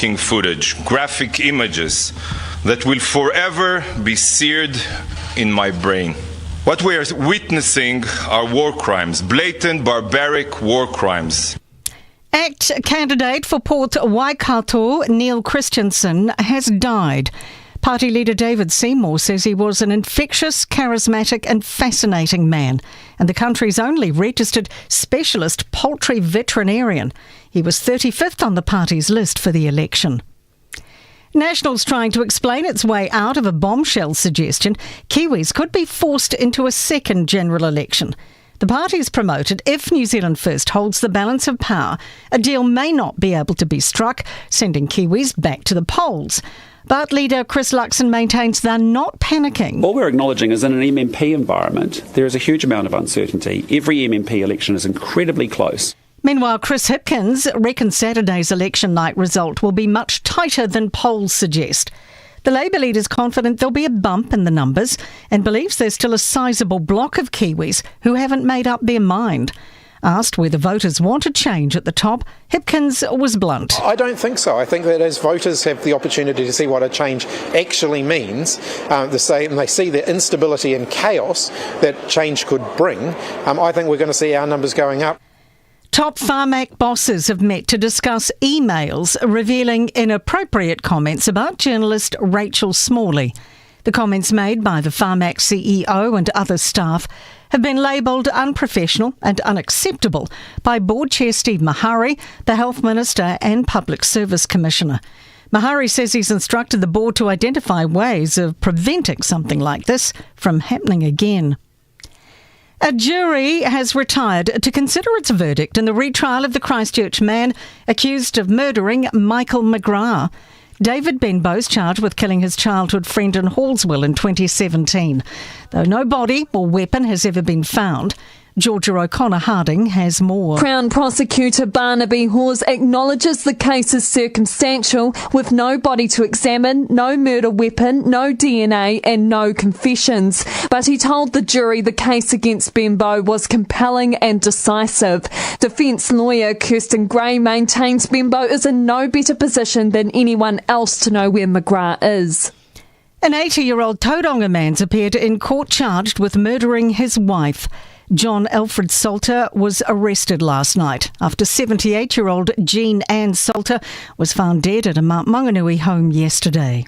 shocking footage, graphic images that will forever be seared in my brain. What we are witnessing are war crimes, blatant, barbaric war crimes. ACT candidate for Port Waikato, Neil Christensen, has died. Party leader David Seymour says he was an infectious, charismatic and fascinating man, and the country's only registered specialist poultry veterinarian. He was 35th on the party's list for the election. National's trying to explain its way out of a bombshell suggestion Kiwis could be forced into a second general election. The party's promoted if New Zealand First holds the balance of power, a deal may not be able to be struck, sending Kiwis back to the polls. But leader Chris Luxon maintains they're not panicking. All we're acknowledging is in an MMP environment, there is a huge amount of uncertainty. Every MMP election is incredibly close. Meanwhile, Chris Hipkins reckons Saturday's election night result will be much tighter than polls suggest. The Labour leader's confident there'll be a bump in the numbers and believes there's still a sizable block of Kiwis who haven't made up their mind. Asked whether voters want a change at the top, Hipkins was blunt. I don't think so. I think that as voters have the opportunity to see what a change actually means, and they see the instability and chaos that change could bring, I think we're going to see our numbers going up. Top Pharmac bosses have met to discuss emails revealing inappropriate comments about journalist Rachel Smalley. The comments made by the Pharmac CEO and other staff have been labelled unprofessional and unacceptable by Board Chair Steve Mahari, the Health Minister and Public Service Commissioner. Mahari says he's instructed the board to identify ways of preventing something like this from happening again. A jury has retired to consider its verdict in the retrial of the Christchurch man accused of murdering Michael McGrath. David Benbow's charged with killing his childhood friend in Hallswell in 2017. Though no body or weapon has ever been found, Georgia O'Connor-Harding has more. Crown Prosecutor Barnaby Hawes acknowledges the case is circumstantial, with no body to examine, no murder weapon, no DNA and no confessions. But he told the jury the case against Benbow was compelling and decisive. Defence lawyer Kirsten Gray maintains Benbow is in no better position than anyone else to know where McGrath is. An 80-year-old Tauranga man's appeared in court charged with murdering his wife. John Alfred Salter was arrested last night after 78-year-old Jean Ann Salter was found dead at a Mount Maunganui home yesterday.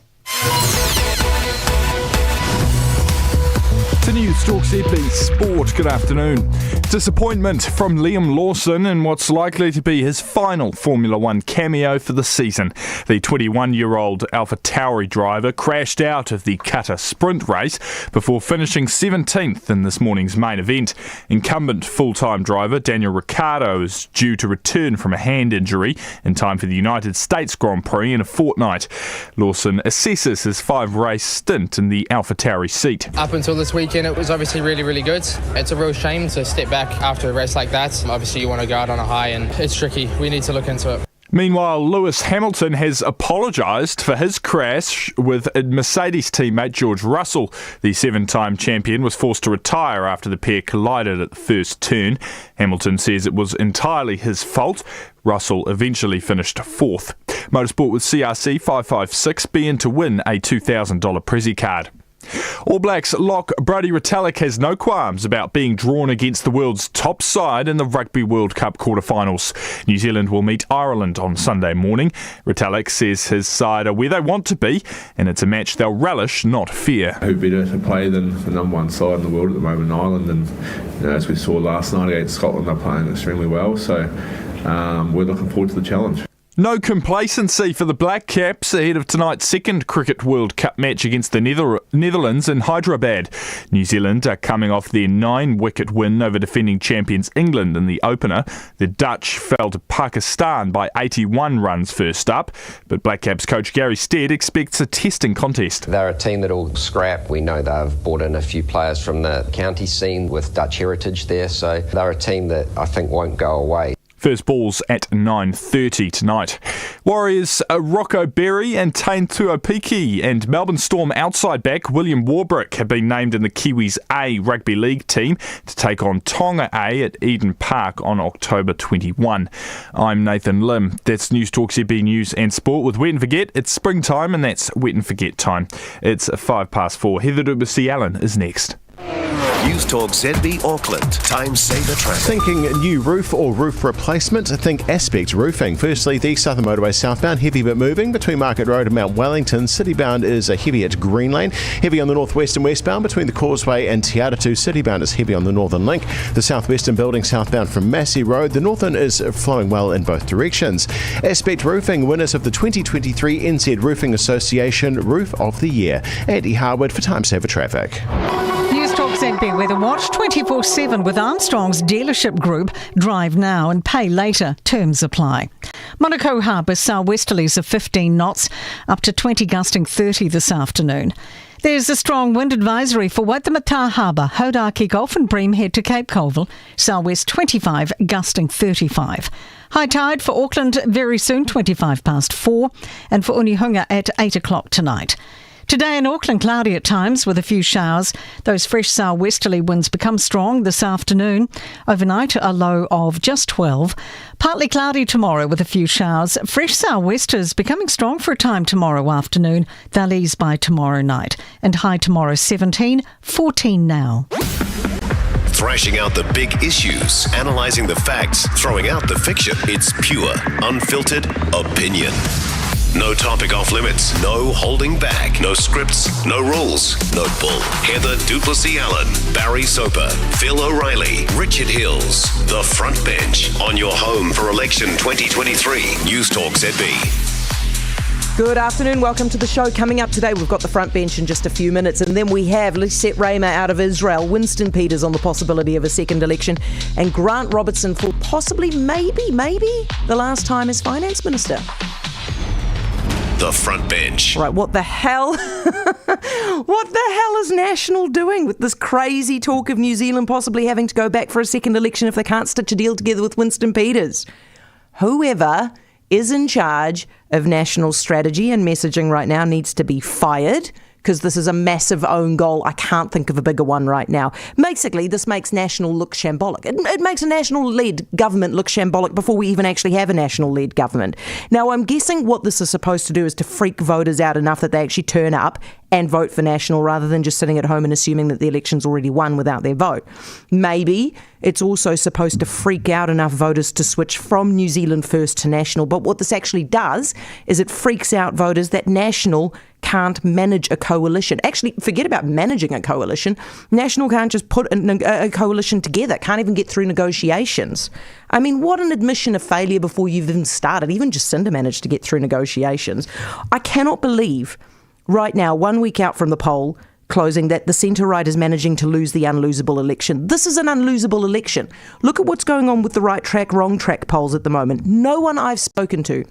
To Newstalk ZB Sport, good afternoon. Disappointment from Liam Lawson in what's likely to be his final Formula One cameo for the season. The 21-year-old AlphaTauri driver crashed out of the Qatar sprint race before finishing 17th in this morning's main event. Incumbent full-time driver Daniel Ricciardo is due to return from a hand injury in time for the United States Grand Prix in a fortnight. Lawson assesses his 5-race stint in the AlphaTauri seat. Up until this weekend, it was obviously really, really good. It's a real shame to step back after a race like that. Obviously, you want to go out on a high, and it's tricky. We need to look into it. Meanwhile, Lewis Hamilton has apologised for his crash with Mercedes teammate George Russell. The 7-time champion was forced to retire after the pair collided at the first turn. Hamilton says it was entirely his fault. Russell eventually finished 4th. Motorsport with CRC 556, be in to win a $2,000 Prezi card. All Blacks lock Brodie Retallick has no qualms about being drawn against the world's top side in the Rugby World Cup quarterfinals. New Zealand will meet Ireland on Sunday morning. Retallick says his side are where they want to be, and it's a match they'll relish, not fear. Who better to play than the number one side in the world at the moment in Ireland, and as we saw last night against Scotland, they're playing extremely well, so we're looking forward to the challenge. No complacency for the Black Caps ahead of tonight's second Cricket World Cup match against the Netherlands in Hyderabad. New Zealand are coming off their 9-wicket win over defending champions England in the opener. The Dutch fell to Pakistan by 81 runs first up, but Black Caps coach Gary Stead expects a testing contest. They're a team that'll scrap. We know they've brought in a few players from the county scene with Dutch heritage there, so they're a team that I think won't go away. First ball's at 9:30 tonight. Warriors Rocco Berry and Tain Tuopiki and Melbourne Storm outside back William Warbrick have been named in the Kiwis A Rugby League team to take on Tonga A at Eden Park on October 21. I'm Nathan Lim. That's Newstalk ZB News and Sport with Wet and Forget. It's springtime and that's Wet and Forget time. It's 4:05. Heather Plessis-Allan is next. Newstalk ZB Auckland. Time saver traffic. Thinking new roof or roof replacement? Think Aspect Roofing. Firstly, the Southern Motorway southbound, heavy but moving between Market Road and Mount Wellington. Citybound is heavy at Green Lane. Heavy on the northwest and westbound between the Causeway and Te Aratu. Citybound is heavy on the Northern Link. The southwestern building southbound from Massey Road. The northern is flowing well in both directions. Aspect Roofing, winners of the 2023 NZ Roofing Association Roof of the Year. Andy Harwood for Time Saver Traffic. Newstalk ZB Weather Watch 24/7 with Armstrong's dealership group. Drive now and pay later. Terms apply. Monaco Harbour southwesterlies of 15 knots, up to 20 gusting 30 this afternoon. There's a strong wind advisory for Waitemata Harbour, Hauraki Gulf and Breamhead to Cape Colville. Southwest 25, gusting 35. High tide for Auckland very soon, 4:25, and for Unihunga at 8 o'clock tonight. Today in Auckland, cloudy at times with a few showers. Those fresh southwesterly winds become strong this afternoon. Overnight, a low of just 12. Partly cloudy tomorrow with a few showers. Fresh southwesters becoming strong for a time tomorrow afternoon. They'll ease by tomorrow night. And high tomorrow 17, 14 now. Thrashing out the big issues, analysing the facts, throwing out the fiction. It's pure, unfiltered opinion. No topic off limits, no holding back, no scripts, no rules, no bull. Heather Plessis-Allan, Barry Soper, Phil O'Reilly, Richard Hills. The Front Bench on your home for election 2023. Newstalk ZB. Good afternoon, welcome to the show. Coming up today, we've got the Front Bench in just a few minutes, and then we have Lisette Raymer out of Israel, Winston Peters on the possibility of a second election, and Grant Robertson for possibly, maybe, the last time as Finance Minister. The Front Bench. Right, what the hell? What the hell is National doing with this crazy talk of New Zealand possibly having to go back for a second election if they can't stitch a deal together with Winston Peters? Whoever is in charge of National strategy and messaging right now needs to be fired, because this is a massive own goal. I can't think of a bigger one right now. Basically, this makes National look shambolic. It makes a National-led government look shambolic before we even actually have a National-led government. Now, I'm guessing what this is supposed to do is to freak voters out enough that they actually turn up and vote for National rather than just sitting at home and assuming that the election's already won without their vote. Maybe it's also supposed to freak out enough voters to switch from New Zealand First to National. But what this actually does is it freaks out voters that National can't manage a coalition. Actually, forget about managing a coalition. National can't just put a coalition together, can't even get through negotiations. I mean, what an admission of failure before you've even started. Even Jacinda managed to get through negotiations. I cannot believe right now, 1 week out from the poll closing, that the centre-right is managing to lose the unlosable election. This is an unlosable election. Look at what's going on with the right track, wrong track polls at the moment. No one I've spoken to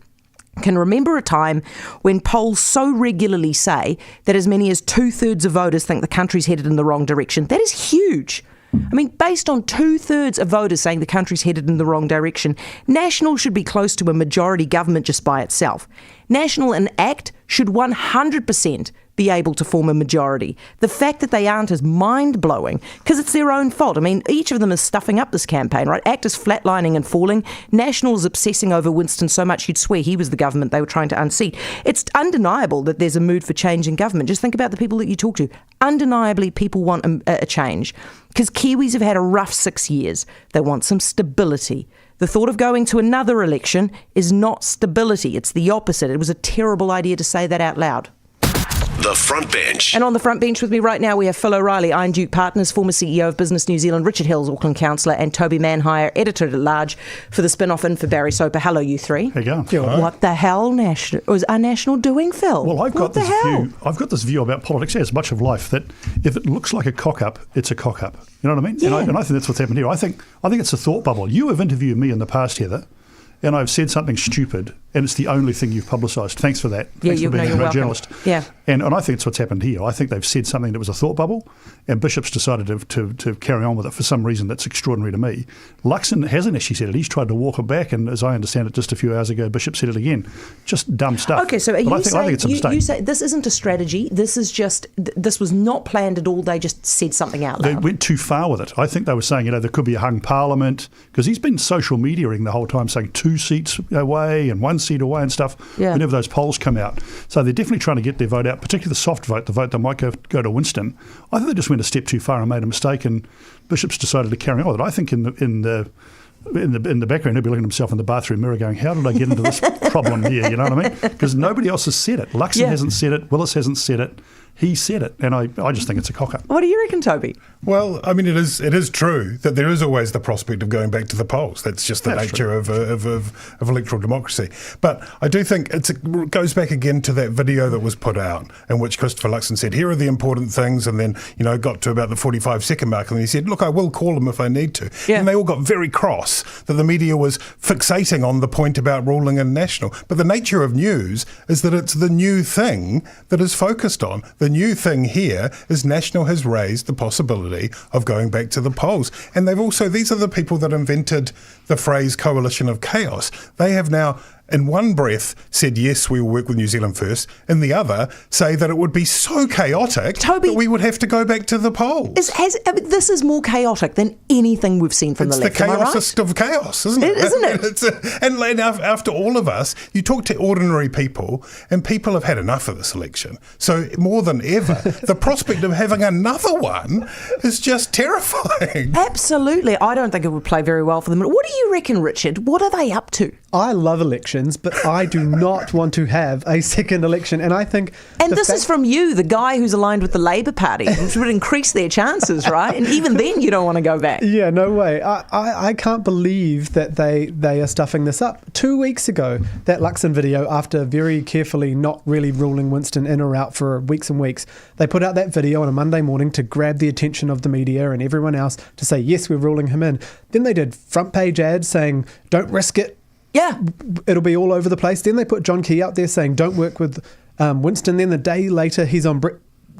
can remember a time when polls so regularly say that as many as 2/3 of voters think the country's headed in the wrong direction. That is huge. I mean, based on 2/3 of voters saying the country's headed in the wrong direction, National should be close to a majority government just by itself. National and ACT should 100% be able to form a majority. The fact that they aren't is mind-blowing because it's their own fault. I mean, each of them is stuffing up this campaign, right? ACT is flatlining and falling. National is obsessing over Winston so much you'd swear he was the government they were trying to unseat. It's undeniable that there's a mood for change in government. Just think about the people that you talk to. Undeniably, people want a change because Kiwis have had a rough 6 years. They want some stability. The thought of going to another election is not stability. It's the opposite. It was a terrible idea to say that out loud. The Front Bench. And on the front bench with me right now, we have Phil O'Reilly, Iron Duke Partners, former CEO of Business New Zealand, Richard Hills, Auckland Councillor, and Toby Manhire, Editor-at-Large for the spin-off in for Barry Soper. Hello, you three. How you going? What the hell is our National doing, Phil? Well, I've got this view about politics, as much of life, that if it looks like a cock-up, it's a cock-up. You know what I mean? Yeah. And I think that's what's happened here. I think it's a thought bubble. You have interviewed me in the past, Heather, and I've said something stupid, and it's the only thing you've publicised. Thanks for that. Thanks for being a great journalist. Yeah. And I think it's what's happened here. I think they've said something that was a thought bubble, and Bishop's decided to carry on with it for some reason that's extraordinary to me. Luxon hasn't actually said it. He's tried to walk it back, and as I understand it, just a few hours ago, Bishop said it again. Just dumb stuff. Okay, so I think it's a mistake. You say this isn't a strategy. This is just, this was not planned at all. They just said something out loud. They went too far with it. I think they were saying, there could be a hung parliament, because he's been social mediaing the whole time, saying 2 seats away and 1 seat away and stuff. Yeah. Whenever those polls come out. So they're definitely trying to get their vote out, particularly the soft vote, the vote that might go to Winston. I think they just went a step too far and made a mistake, and Bishop's decided to carry on with it. I think in the background, he'll be looking at himself in the bathroom mirror going, how did I get into this problem here? You know what I mean? Because nobody else has said it. Luxon hasn't said it. Willis hasn't said it. He said it, and I just think it's a cock-up. What do you reckon, Toby? Well, I mean, it is true that there is always the prospect of going back to the polls. That's just the nature of electoral democracy. But I do think it goes back again to that video that was put out in which Christopher Luxon said, here are the important things, and then, got to about the 45-second mark, and he said, look, I will call them if I need to. Yeah. And they all got very cross that the media was fixating on the point about ruling in national. But the nature of news is that it's the new thing that is focused on. The new thing here is National has raised the possibility of going back to the polls. And these are the people that invented the phrase coalition of chaos. They have now, in one breath, said, yes, we will work with New Zealand first. In the other, say that it would be so chaotic that we would have to go back to the polls. This is more chaotic than anything we've seen from the left. It's the chaosist of chaos, isn't it? Isn't it? And after all of us, you talk to ordinary people, and people have had enough of this election. So more than ever, the prospect of having another one is just terrifying. Absolutely. I don't think it would play very well for them. What do you reckon, Richard? What are they up to? I love elections, but I do not want to have a second election. And I think... And this is from you, the guy who's aligned with the Labour Party, which would increase their chances, right? And even then you don't want to go back. Yeah, no way. I can't believe that they are stuffing this up. 2 weeks ago, that Luxon video, after very carefully not really ruling Winston in or out for weeks and weeks, they put out that video on a Monday morning to grab the attention of the media and everyone else to say, yes, we're ruling him in. Then they did front page ads saying, don't risk it. Yeah. It'll be all over the place. Then they put John Key out there saying, don't work with Winston. Then the day later,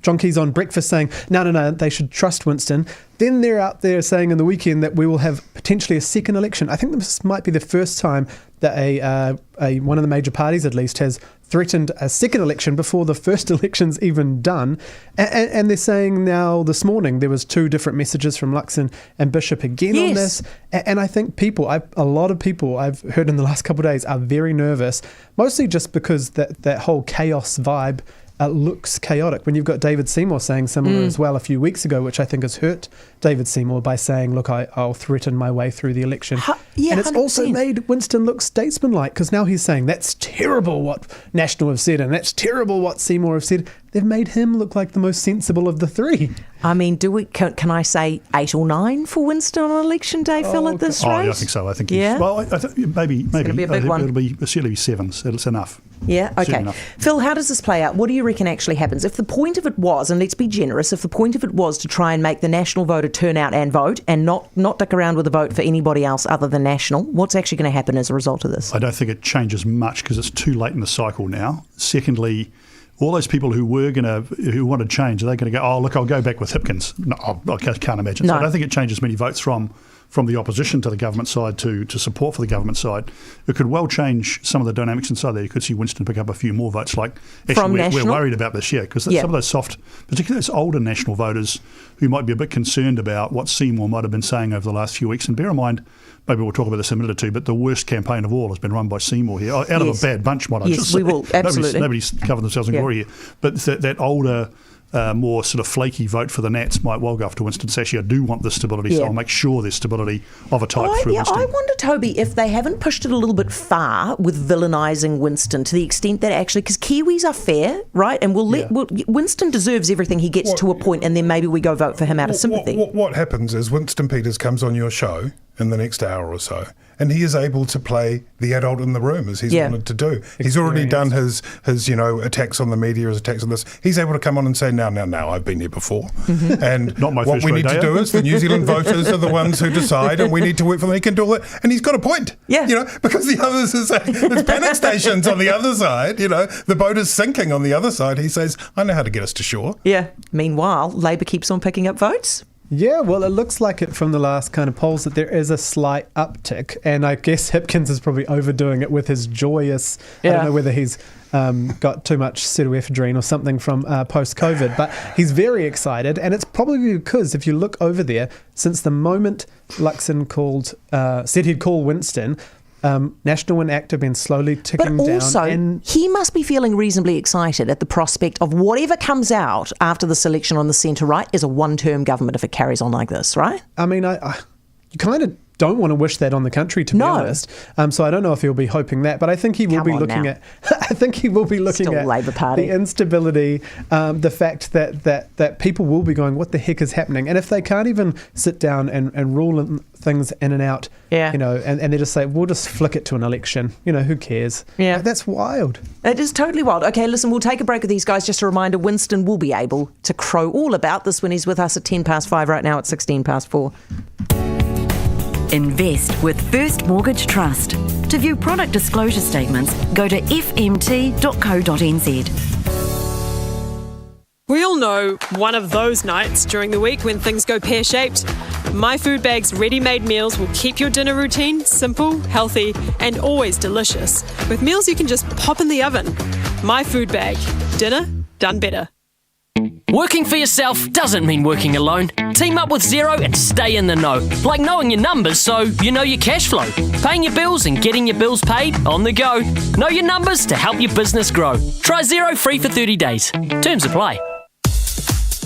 John Key's on breakfast saying, no, they should trust Winston. Then they're out there saying in the weekend that we will have potentially a second election. I think this might be the first time that one of the major parties, at least, has threatened a second election before the first election's even done. And they're saying now this morning there was 2 different messages from Luxon and Bishop again on this. And I think a lot of people I've heard in the last couple of days are very nervous, mostly just because that whole chaos vibe looks chaotic. When you've got David Seymour saying similar as well a few weeks ago, which I think has hurt David Seymour by saying, look, I'll threaten my way through the election. And it's 100%. Also made Winston look statesmanlike, because now he's saying that's terrible what National have said and that's terrible what Seymour have said. They've made him look like the most sensible of the 3. I mean, can I say 8 or 9 for Winston on election day, Phil, at this rate? I think so. I think well, I think maybe it's going to be a big one. It'll certainly be 7s. It's enough. Yeah, okay. Phil, how does this play out? What do you reckon actually happens? If the point of it was, and let's be generous, if the point of it was to try and make the National voter turn out and vote and not dick around with a vote for anybody else other than National, what's actually going to happen as a result of this? I don't think it changes much because it's too late in the cycle now. Secondly, all those people who want to change, are they going to go, oh, look, I'll go back with Hipkins? No, I can't imagine. No. So I don't think it changes many votes from the opposition to the government side to support for the government side. It could well change some of the dynamics inside there. You could see Winston pick up a few more votes. Like, actually, we're worried about this, because some of those soft, particularly those older National voters who might be a bit concerned about what Seymour might have been saying over the last few weeks. And bear in mind, maybe we'll talk about this in a minute or two, but the worst campaign of all has been run by Seymour here. Out of a bad bunch, might I just say. We will, absolutely. Nobody's covered themselves in glory here. But that older, more sort of flaky vote for the Nats might well go off to Winston Sashi. I do want this stability, so I'll make sure there's stability of a type through Winston. I wonder, Toby, if they haven't pushed it a little bit far with villainising Winston to the extent that actually, because Kiwis are fair, right? And Winston deserves everything he gets to a point, and then maybe we go vote for him out of sympathy. What happens is Winston Peters comes on your show in the next hour or so, and he is able to play the adult in the room as he's wanted to do. He's already done his attacks on the media, his attacks on this. He's able to come on and say, now, I've been here before. And Not my what first we need rodeo. to do is the New Zealand voters are the ones who decide, and we need to work for them. He can do all that. And he's got a point. Yeah. Because the others there's panic stations on the other side. The boat is sinking on the other side. He says, I know how to get us to shore. Yeah. Meanwhile, Labour keeps on picking up votes. Yeah, well, it looks like it from the last kind of polls that there is a slight uptick, and I guess Hipkins is probably overdoing it with his joyous. I don't know whether he's got too much pseudoephedrine or something from post-COVID, but he's very excited, and it's probably because if you look over there, since the moment Luxon said he'd call Winston, National Win Act have been slowly ticking down. But also, he must be feeling reasonably excited at the prospect of whatever comes out after this election on the centre-right is a one-term government if it carries on like this, right? I mean, you kind of don't want to wish that on the country, to be honest. So I don't know if he'll be hoping that, but I think he will be looking at. I think he will be looking at Labour Party. The instability, the fact that people will be going, what the heck is happening? And if they can't even sit down and rule things in and out, and they just say, we'll just flick it to an election. Who cares? Yeah, that's wild. It is totally wild. Okay, listen, we'll take a break with these guys. Just a reminder, Winston will be able to crow all about this when he's with us at 5:10 right now at 4:16. Invest with First Mortgage Trust. To view product disclosure statements, go to fmt.co.nz. We all know one of those nights during the week when things go pear-shaped. My Food Bag's ready-made meals will keep your dinner routine simple, healthy, and always delicious, with meals you can just pop in the oven. My Food Bag. Dinner done better. Working for yourself doesn't mean working alone. Team up with Xero and stay in the know. Like knowing your numbers so you know your cash flow. Paying your bills and getting your bills paid on the go. Know your numbers to help your business grow. Try Xero free for 30 days. Terms apply.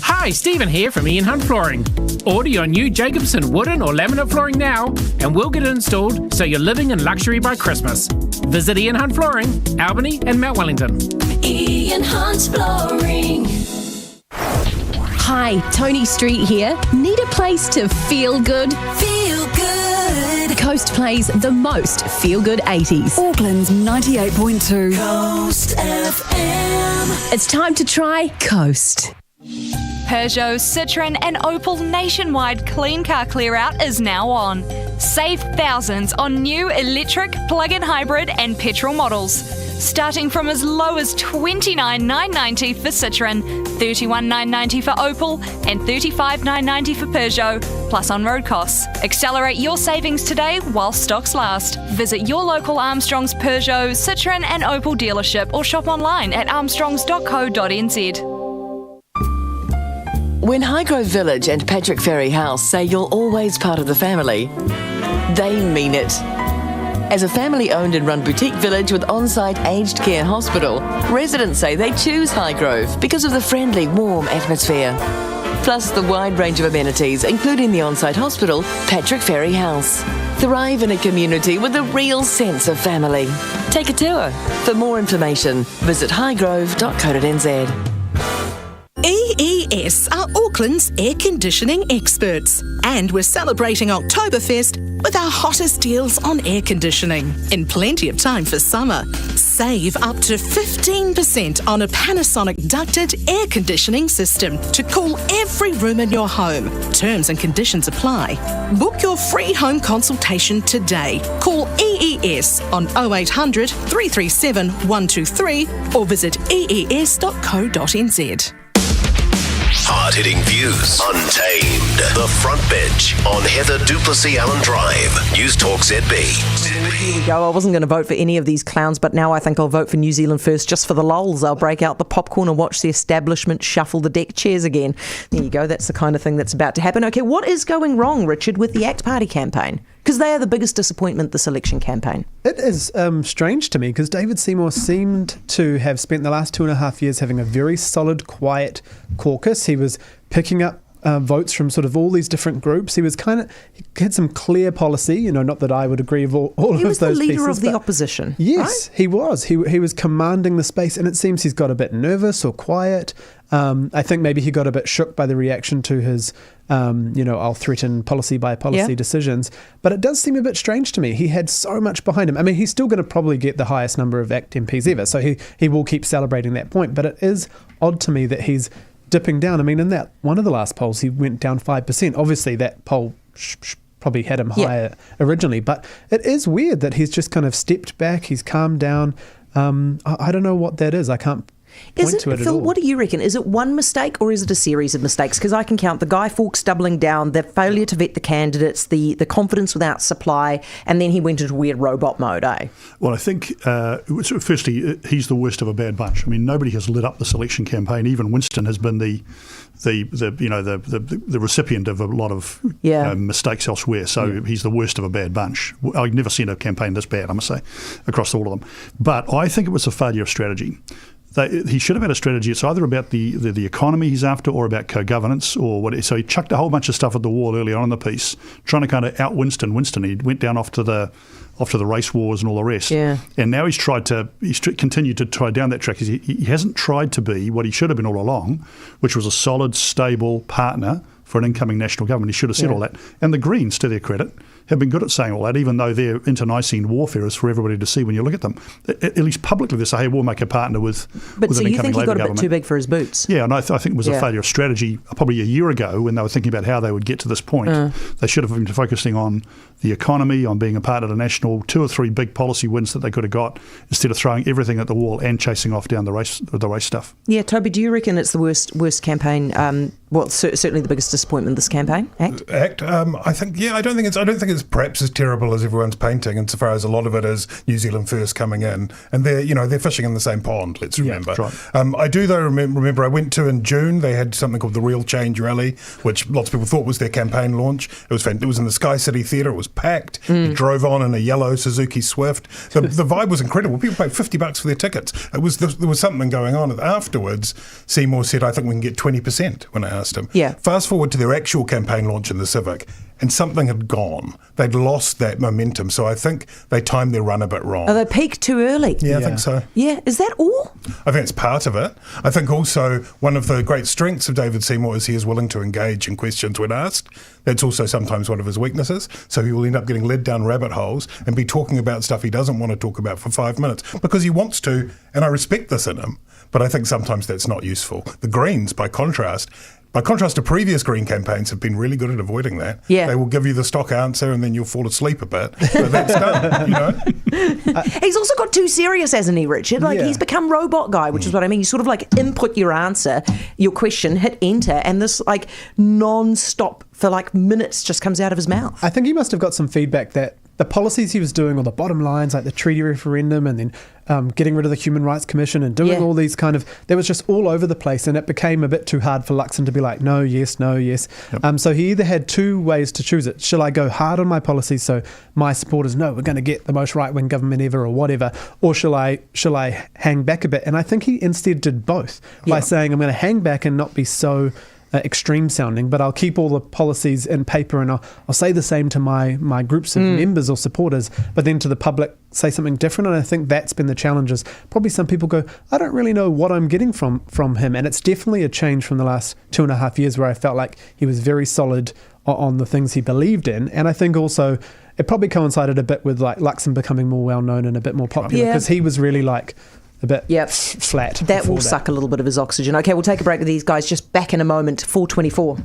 Hi, Stephen here from Ian Hunt Flooring. Order your new Jacobson wooden or laminate flooring now and we'll get it installed so you're living in luxury by Christmas. Visit Ian Hunt Flooring, Albany and Mount Wellington. Ian Hunt Flooring. Hi, Tony Street here. Need a place to feel good? Feel good. Coast plays the most feel-good 80s. Auckland's 98.2. Coast FM. It's time to try Coast. Peugeot, Citroën and Opel nationwide clean car clear out is now on. Save thousands on new electric, plug-in hybrid and petrol models. Starting from as low as $29,990 for Citroën, $31,990 for Opel and $35,990 for Peugeot, plus on-road costs. Accelerate your savings today while stocks last. Visit your local Armstrongs Peugeot, Citroën and Opel dealership or shop online at armstrongs.co.nz. When Highgrove Village and Patrick Ferry House say you're always part of the family, they mean it. As a family-owned and run boutique village with on-site aged care hospital, residents say they choose Highgrove because of the friendly, warm atmosphere. Plus the wide range of amenities, including the on-site hospital, Patrick Ferry House. Thrive in a community with a real sense of family. Take a tour. For more information, visit highgrove.co.nz. EES are Auckland's air conditioning experts, and we're celebrating Oktoberfest with our hottest deals on air conditioning in plenty of time for summer. Save up to 15% on a Panasonic ducted air conditioning system to cool every room in your home. Terms and conditions apply. Book your free home consultation today. Call EES on 0800 337 123 or visit ees.co.nz. Hard-hitting views, untamed. The Front Bench on Heather du Plessis-Allan Drive. Newstalk ZB. There you go. I wasn't going to vote for any of these clowns, but now I think I'll vote for New Zealand First just for the lols. I'll break out the popcorn and watch the establishment shuffle the deck chairs again. There you go. That's the kind of thing that's about to happen. Okay, what is going wrong, Richard, with the ACT Party campaign? Because they are the biggest disappointment this election campaign. It is strange to me because David Seymour seemed to have spent the last 2.5 years having a very solid, quiet caucus. He was picking up votes from sort of all these different groups. He had some clear policy, not that I would agree with all of those pieces. He was the leader of the opposition. Yes, right? He was. He was commanding the space, and it seems he's got a bit nervous or quiet. I think maybe he got a bit shook by the reaction to his I'll threaten policy by policy decisions. But it does seem a bit strange to me. He had so much behind him. I mean, he's still going to probably get the highest number of ACT MPs ever, so he will keep celebrating that point. But it is odd to me that he's dipping down. I mean, in that one of the last polls, he went down 5%. Obviously, that poll probably had him higher originally, but it is weird that he's just kind of stepped back. He's calmed down. I don't know what that is. I can't point to it Phil, at all. what do you reckon? Is it one mistake or is it a series of mistakes? Because I can count the Guy Fawkes doubling down, the failure to vet the candidates, the confidence without supply, and then he went into weird robot mode, eh? Well, I think, firstly, he's the worst of a bad bunch. I mean, nobody has lit up the selection campaign. Even Winston has been the recipient of a lot of mistakes elsewhere. So he's the worst of a bad bunch. I've never seen a campaign this bad, I must say, across all of them. But I think it was a failure of strategy. He should have had a strategy. It's either about the economy he's after or about co-governance or what. So he chucked a whole bunch of stuff at the wall early on in the piece, trying to kind of out Winston. He went down off to the race wars and all the rest. Yeah. And now he's continued to try down that track. He hasn't tried to be what he should have been all along, which was a solid, stable partner for an incoming national government. He should have said all that. And the Greens, to their credit, have been good at saying all that, even though their internecine warfare is for everybody to see when you look at them. At least publicly, they say, hey, we'll make a partner with an incoming Labor government. But so you think he got a bit too big for his boots? Yeah, and I think it was a failure of strategy probably a year ago when they were thinking about how they would get to this point. They should have been focusing on the economy, on being a part of the national 2 or 3 big policy wins that they could have got, instead of throwing everything at the wall and chasing off down the race stuff. Yeah, Toby, do you reckon it's the worst campaign? Certainly the biggest disappointment this campaign. ACT. I think. Yeah, I don't think it's perhaps as terrible as everyone's painting. Insofar as a lot of it is New Zealand First coming in, and they're fishing in the same pond. Let's remember. Yeah, that's right. I do though remember I went to in June. They had something called the Real Change Rally, which lots of people thought was their campaign launch. It was in the Sky City Theatre. It was packed. You drove on in a yellow Suzuki Swift. The vibe was incredible. People paid $50 for their tickets. There was something going on. Afterwards, Seymour said, "I think we can get 20%." When I asked him. Yeah. Fast forward to their actual campaign launch in the Civic, and something had gone. They'd lost that momentum. So I think they timed their run a bit wrong. Oh, they peaked too early. Yeah, I think so. Yeah, is that all? I think it's part of it. I think also one of the great strengths of David Seymour is he is willing to engage in questions when asked. That's also sometimes one of his weaknesses. So he will end up getting led down rabbit holes and be talking about stuff he doesn't want to talk about for 5 minutes because he wants to, and I respect this in him, but I think sometimes that's not useful. The Greens, by contrast to previous Green campaigns, have been really good at avoiding that. Yeah. They will give you the stock answer and then you'll fall asleep a bit. But that's done, He's also got too serious, hasn't he, Richard? He's become robot guy, which is what I mean. You sort of input your answer, your question, hit enter, and this non-stop for minutes just comes out of his mouth. I think he must have got some feedback that the policies he was doing, or the bottom lines, like the treaty referendum, and then getting rid of the Human Rights Commission and doing all these that was just all over the place, and it became a bit too hard for Luxon to be like, no, yes, no, yes. Yep. So he either had 2 ways to choose it. Shall I go hard on my policies so my supporters know we're going to get the most right-wing government ever or whatever, or shall I hang back a bit? And I think he instead did both by saying, I'm going to hang back and not be so extreme sounding, but I'll keep all the policies in paper, and I'll say the same to my groups of members or supporters, but then to the public say something different. And I think that's been the challenge. Is probably some people go, I don't really know what I'm getting from him, and it's definitely a change from the last 2.5 years where I felt like he was very solid on the things he believed in. And I think also it probably coincided a bit with Luxon becoming more well known and a bit more popular, because he was really a bit flat. That will suck a little bit of his oxygen. Okay, we'll take a break with these guys. Just back in a moment. 4:24.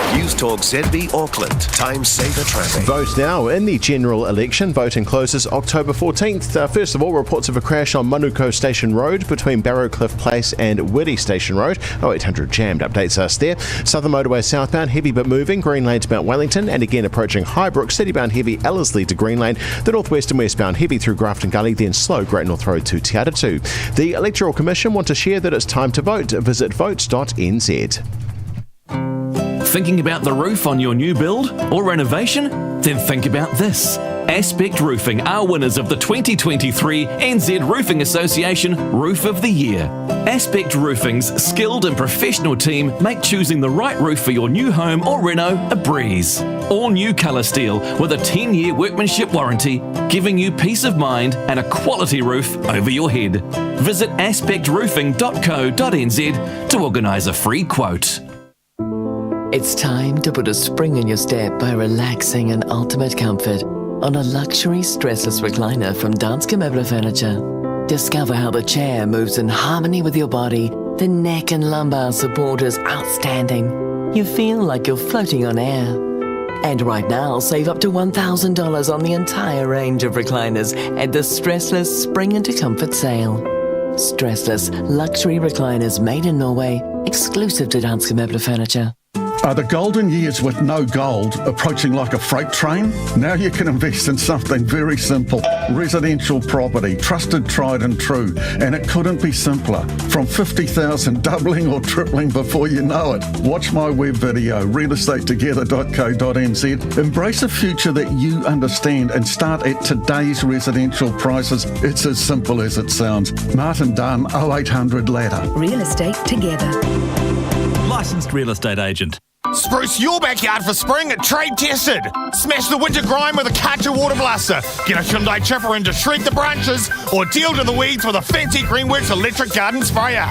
Newstalk ZB Auckland. Time saver traffic. Vote now in the general election. Voting closes October 14th. First of all, reports of a crash on Manuko Station Road between Barrowcliff Place and Wirdy Station Road. 0800 jammed updates us there. Southern Motorway southbound, heavy but moving. Green Lane to Mount Wellington, and again approaching Highbrook. Citybound heavy, Ellerslie to Green Lane. The northwest and westbound heavy through Grafton Gully, then slow Great North Road to Te Atatu. The Electoral Commission want to share that it's time to vote. Visit votes.nz. Thinking about the roof on your new build or renovation? Then think about this. Aspect Roofing are winners of the 2023 NZ Roofing Association Roof of the Year. Aspect Roofing's skilled and professional team make choosing the right roof for your new home or reno a breeze. All new colour steel with a 10-year workmanship warranty, giving you peace of mind and a quality roof over your head. Visit aspectroofing.co.nz to organise a free quote. It's time to put a spring in your step by relaxing in ultimate comfort on a luxury stressless recliner from Danske Møbler Furniture. Discover how the chair moves in harmony with your body. The neck and lumbar support is outstanding. You feel like you're floating on air. And right now, save up to $1,000 on the entire range of recliners at the Stressless Spring into Comfort sale. Stressless luxury recliners made in Norway, exclusive to Danske Møbler Furniture. Are the golden years with no gold approaching like a freight train? Now you can invest in something very simple. Residential property, trusted, tried and true. And it couldn't be simpler. From $50,000 doubling or tripling before you know it. Watch my web video, realestatetogether.co.nz. Embrace a future that you understand and start at today's residential prices. It's as simple as it sounds. Martin Dunn, 0800 Ladder. Real estate together. Licensed real estate agent. Spruce your backyard for spring at Trade Tested. Smash the winter grime with a Karcher water blaster. Get a Hyundai chipper in to shred the branches, or deal to the weeds with a fancy Greenworks electric garden sprayer.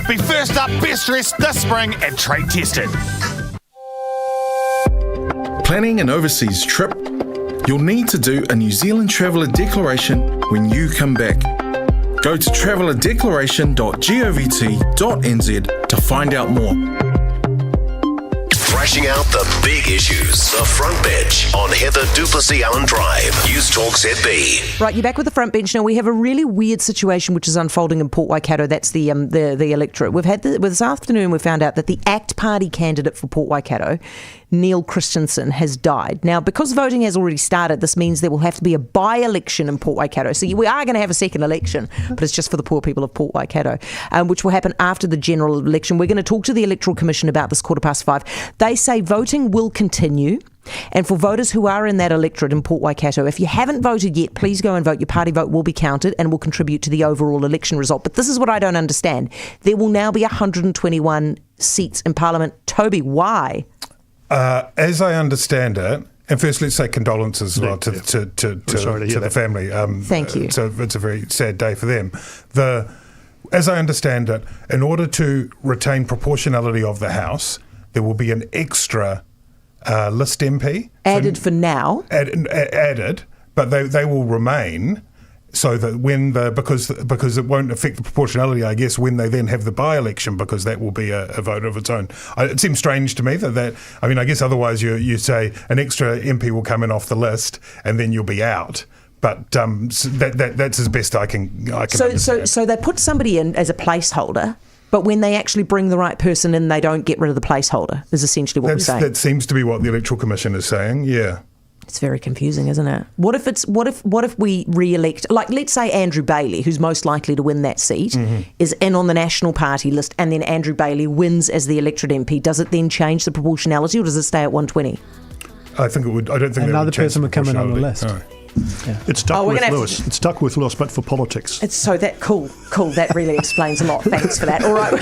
Be first up, best dressed this spring at Trade Tested. Planning an overseas trip? You'll need to do a New Zealand Traveller Declaration when you come back. Go to travellerdeclaration.govt.nz to find out more. Thrashing out the big issues. The Front Bench on Heather Plessis-Allan Drive. Newstalk ZB. Right, you're back with the Front Bench. Now, we have a really weird situation which is unfolding in Port Waikato. That's the electorate. We've had this afternoon, we found out that the ACT Party candidate for Port Waikato, Neil Christensen, has died. Now, because voting has already started, this means there will have to be a by-election in Port Waikato. So we are going to have a second election, but it's just for the poor people of Port Waikato, which will happen after the general election. We're going to talk to the Electoral Commission about this 5:15. They say voting will continue. And for voters who are in that electorate in Port Waikato, if you haven't voted yet, please go and vote. Your party vote will be counted and will contribute to the overall election result. But this is what I don't understand. There will now be 121 seats in Parliament. Toby, why? As I understand it, and first let's say condolences to the family. Thank you. So it's a very sad day for them. As I understand it, in order to retain proportionality of the House, there will be an extra list MP added for now. Added, but they will remain. So that because it won't affect the proportionality, I guess, when they then have the by-election, because that will be a vote of its own. It seems strange to me that I mean, I guess otherwise you say an extra MP will come in off the list and then you'll be out. But that's as best I can understand. So they put somebody in as a placeholder, but when they actually bring the right person in, they don't get rid of the placeholder, is essentially what we're saying. That seems to be what the Electoral Commission is saying, yeah. It's very confusing, isn't it? What if we re-elect, like, let's say Andrew Bailey, who's most likely to win that seat, is in on the National Party list, and then Andrew Bailey wins as the electorate MP. Does it then change the proportionality, or does it stay at 120? I think it would. I don't think another person would come in on the list. No. Yeah. It's stuck with Lewis. It's stuck with Lewis, but for politics. It's so that cool. That really explains a lot. Thanks for that. All right.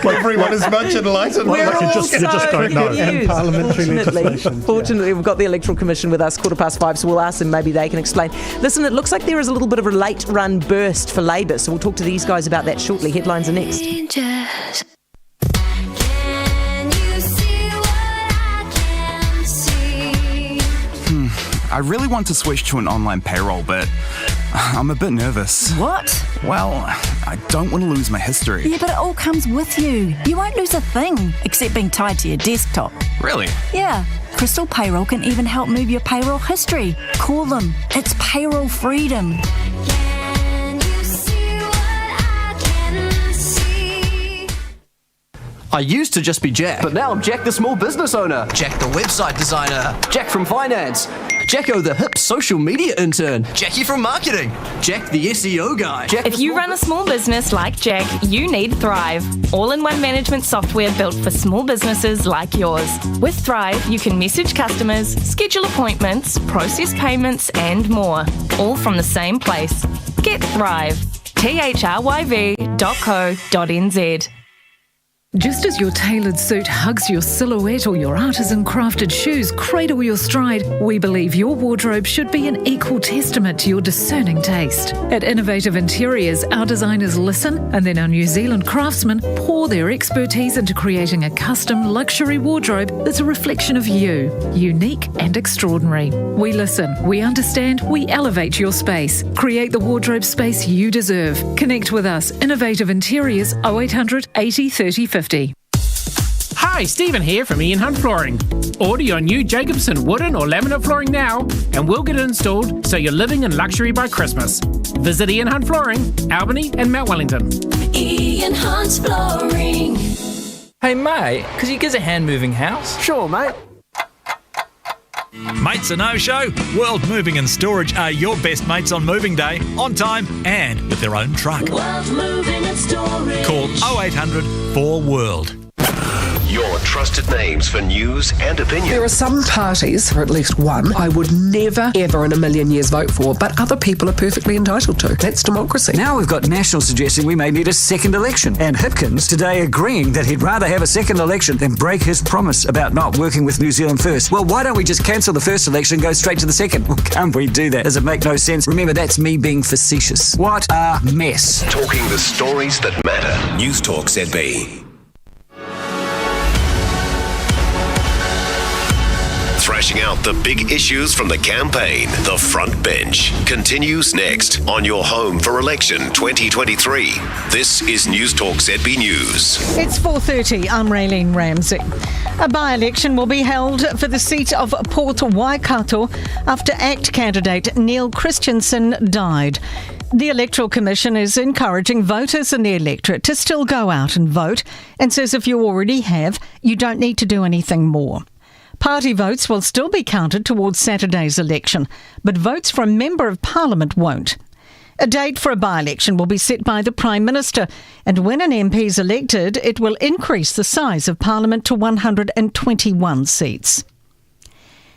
Everyone is much enlightened. We're all you just don't know. And parliamentary legislation. Fortunately, we've got the Electoral Commission with us 5:15, so we'll ask them. Maybe they can explain. Listen, it looks like there is a little bit of a late run burst for Labour, so we'll talk to these guys about that shortly. Headlines are next. I really want to switch to an online payroll, but I'm a bit nervous. What? Well, I don't want to lose my history. Yeah, but it all comes with you. You won't lose a thing, except being tied to your desktop. Really? Yeah. Crystal Payroll can even help move your payroll history. Call them. It's payroll freedom. I used to just be Jack, but now I'm Jack the small business owner, Jack the website designer, Jack from finance, Jacko the hip social media intern, Jackie from marketing, Jack the SEO guy. If you run a small business like Jack, you need Thrive, all-in-one management software built for small businesses like yours. With Thrive, you can message customers, schedule appointments, process payments, and more, all from the same place. Get Thrive, thryv.co.nz. Just as your tailored suit hugs your silhouette or your artisan crafted shoes cradle your stride, we believe your wardrobe should be an equal testament to your discerning taste. At Innovative Interiors, our designers listen, and then our New Zealand craftsmen pour their expertise into creating a custom luxury wardrobe that's a reflection of you, unique and extraordinary. We listen, we understand, we elevate your space. Create the wardrobe space you deserve. Connect with us, Innovative Interiors, 0800 80 30 50. Hi, Stephen here from Ian Hunt Flooring. Order your new Jacobson wooden or laminate flooring now, and we'll get it installed so you're living in luxury by Christmas. Visit Ian Hunt Flooring, Albany and Mount Wellington. Ian Hunt Flooring. Hey mate, could you give us a hand moving house? Sure, mate. Mates are no-show? World Moving and Storage are your best mates on moving day, on time and with their own truck. World Moving and Storage. Call 0800 4WORLD. Your trusted names for news and opinion. There are some parties, or at least one, I would never, ever in a million years vote for, but other people are perfectly entitled to. That's democracy. Now we've got National suggesting we may need a second election, and Hipkins today agreeing that he'd rather have a second election than break his promise about not working with New Zealand First. Well, why don't we just cancel the first election and go straight to the second? Well, can't we do that? Does it make no sense? Remember, that's me being facetious. What a mess. Talking the stories that matter. Newstalk ZB. Thrashing out the big issues from the campaign. The Front Bench continues next on your home for election 2023. This is Newstalk ZB News. It's 4:30. I'm Raylene Ramsey. A by-election will be held for the seat of Port Waikato after ACT candidate Neil Christensen died. The Electoral Commission is encouraging voters in the electorate to still go out and vote, and says if you already have, you don't need to do anything more. Party votes will still be counted towards Saturday's election, but votes for a Member of Parliament won't. A date for a by-election will be set by the Prime Minister, and when an MP is elected, it will increase the size of Parliament to 121 seats.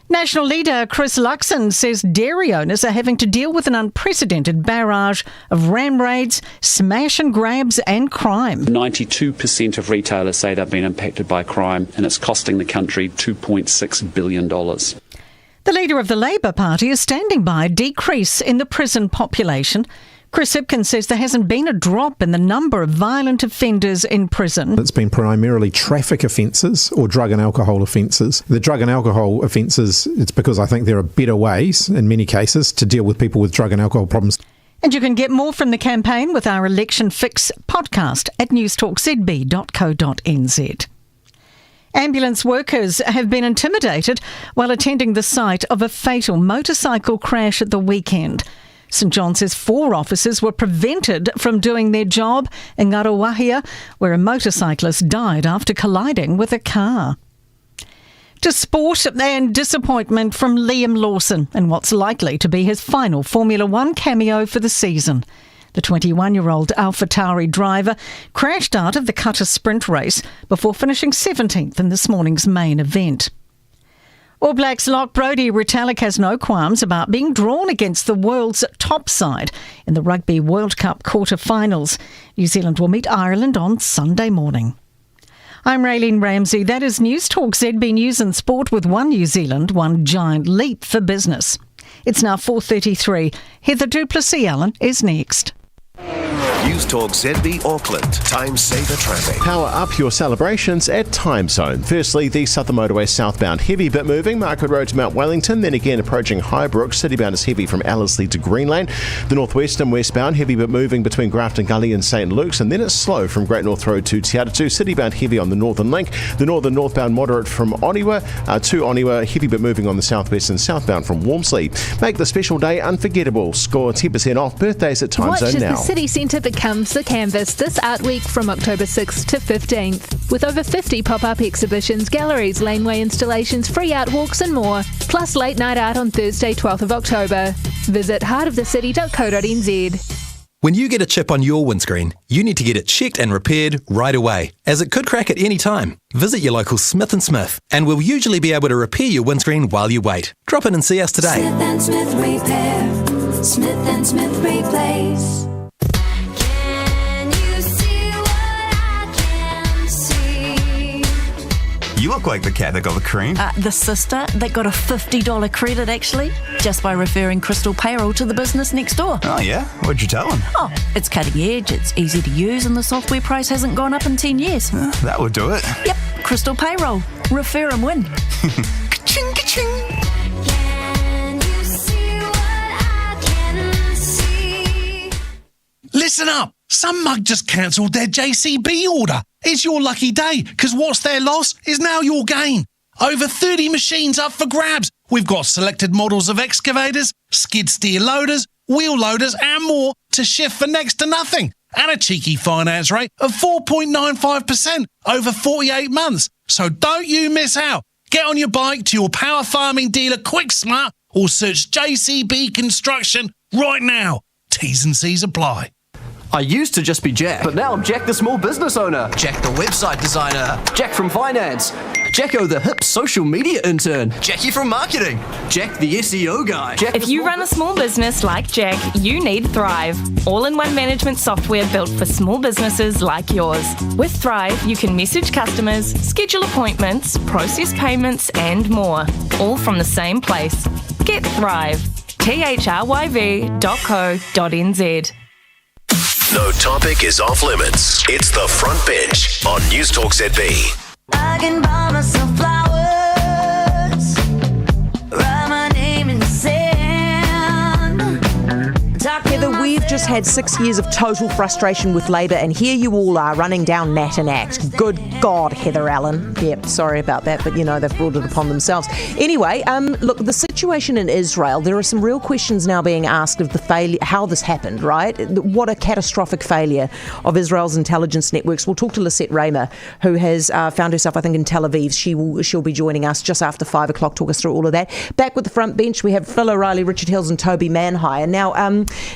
National leader Chris Luxon says dairy owners are having to deal with an unprecedented barrage of ram raids, smash and grabs and crime. 92% of retailers say they've been impacted by crime, and it's costing the country $2.6 billion. The leader of the Labour Party is standing by a decrease in the prison population. Chris Hipkins says there hasn't been a drop in the number of violent offenders in prison. It's been primarily traffic offences or drug and alcohol offences. The drug and alcohol offences, it's because I think there are better ways, in many cases, to deal with people with drug and alcohol problems. And you can get more from the campaign with our Election Fix podcast at newstalkzb.co.nz. Ambulance workers have been intimidated while attending the site of a fatal motorcycle crash at the weekend. St John says 4 officers were prevented from doing their job in Ngaruawahia, where a motorcyclist died after colliding with a car. To sport and disappointment from Liam Lawson in what's likely to be his final Formula One cameo for the season. The 21-year-old AlphaTauri driver crashed out of the Qatar sprint race before finishing 17th in this morning's main event. All Blacks lock Brodie Retallick has no qualms about being drawn against the world's top side in the Rugby World Cup quarter-finals. New Zealand will meet Ireland on Sunday morning. I'm Raylene Ramsey. That is Newstalk ZB News and Sport with One New Zealand, one giant leap for business. It's now 4:33. Heather Plessis-Allan is next. Newstalk ZB Auckland. Time saver traffic. Power up your celebrations at Time Zone. Firstly, the Southern Motorway southbound heavy bit moving, Market Road to Mount Wellington, then again approaching Highbrook. Citybound is heavy from Ellerslie to Green Lane. The northwest and westbound heavy bit moving between Grafton Gully and St Luke's, and then it's slow from Great North Road to Te Atatu. Citybound heavy on the northern link. The northbound moderate from Oniwa to Oniwa, heavy bit moving on the southwest and southbound from Walmsley. Make the special day unforgettable. Score 10% off birthdays at Time Zone now. Watch as the city centre becomes the canvas this art week from October 6th to 15th. With over 50 pop-up exhibitions, galleries, laneway installations, free art walks and more, plus late night art on Thursday 12th of October. Visit heartofthecity.co.nz. When you get a chip on your windscreen, you need to get it checked and repaired right away, as it could crack at any time. Visit your local Smith & Smith, and we'll usually be able to repair your windscreen while you wait. Drop in and see us today. Smith & Smith Repair. Smith & Smith Replace. Can you see what I can see? You look like the cat that got the cream. The sister that got a $50 credit, actually, just by referring Crystal Payroll to the business next door. Oh, yeah? What'd you tell him? Oh, it's cutting edge, it's easy to use, and the software price hasn't gone up in 10 years. That would do it. Yep, Crystal Payroll. Refer and win. Ka-ching, ka-ching. Listen up! Some mug just cancelled their JCB order. It's your lucky day, because what's their loss is now your gain. Over 30 machines up for grabs. We've got selected models of excavators, skid steer loaders, wheel loaders and more to shift for next to nothing. And a cheeky finance rate of 4.95% over 48 months. So don't you miss out. Get on your bike to your power farming dealer Quick Smart or search JCB Construction right now. T's and C's apply. I used to just be Jack, but now I'm Jack the small business owner, Jack the website designer, Jack from finance, Jacko the hip social media intern, Jackie from marketing, Jack the SEO guy. Jack if you run a small business like Jack, you need Thrive, all-in-one management software built for small businesses like yours. With Thrive, you can message customers, schedule appointments, process payments, and more, all from the same place. Get Thrive. thryv.co.nz. No topic is off limits. It's the front bench on Newstalk ZB. I can buy myself flowers, write my name in the sand. Heather, we've just had 6 years of total frustration with Labour, and here you all are running down Nat and Act. Good God, Heather Allan. Yep, sorry about that, but they've brought it upon themselves. Anyway, look, the situation in Israel, there are some real questions now being asked of the failure, how this happened, right? What a catastrophic failure of Israel's intelligence networks. We'll talk to Lisette Raymer, who has found herself, I think, in Tel Aviv. She'll be joining us just after 5 o'clock, talk us through all of that. Back with the front bench, we have Phil O'Reilly, Richard Hills and Toby Manhire. Now,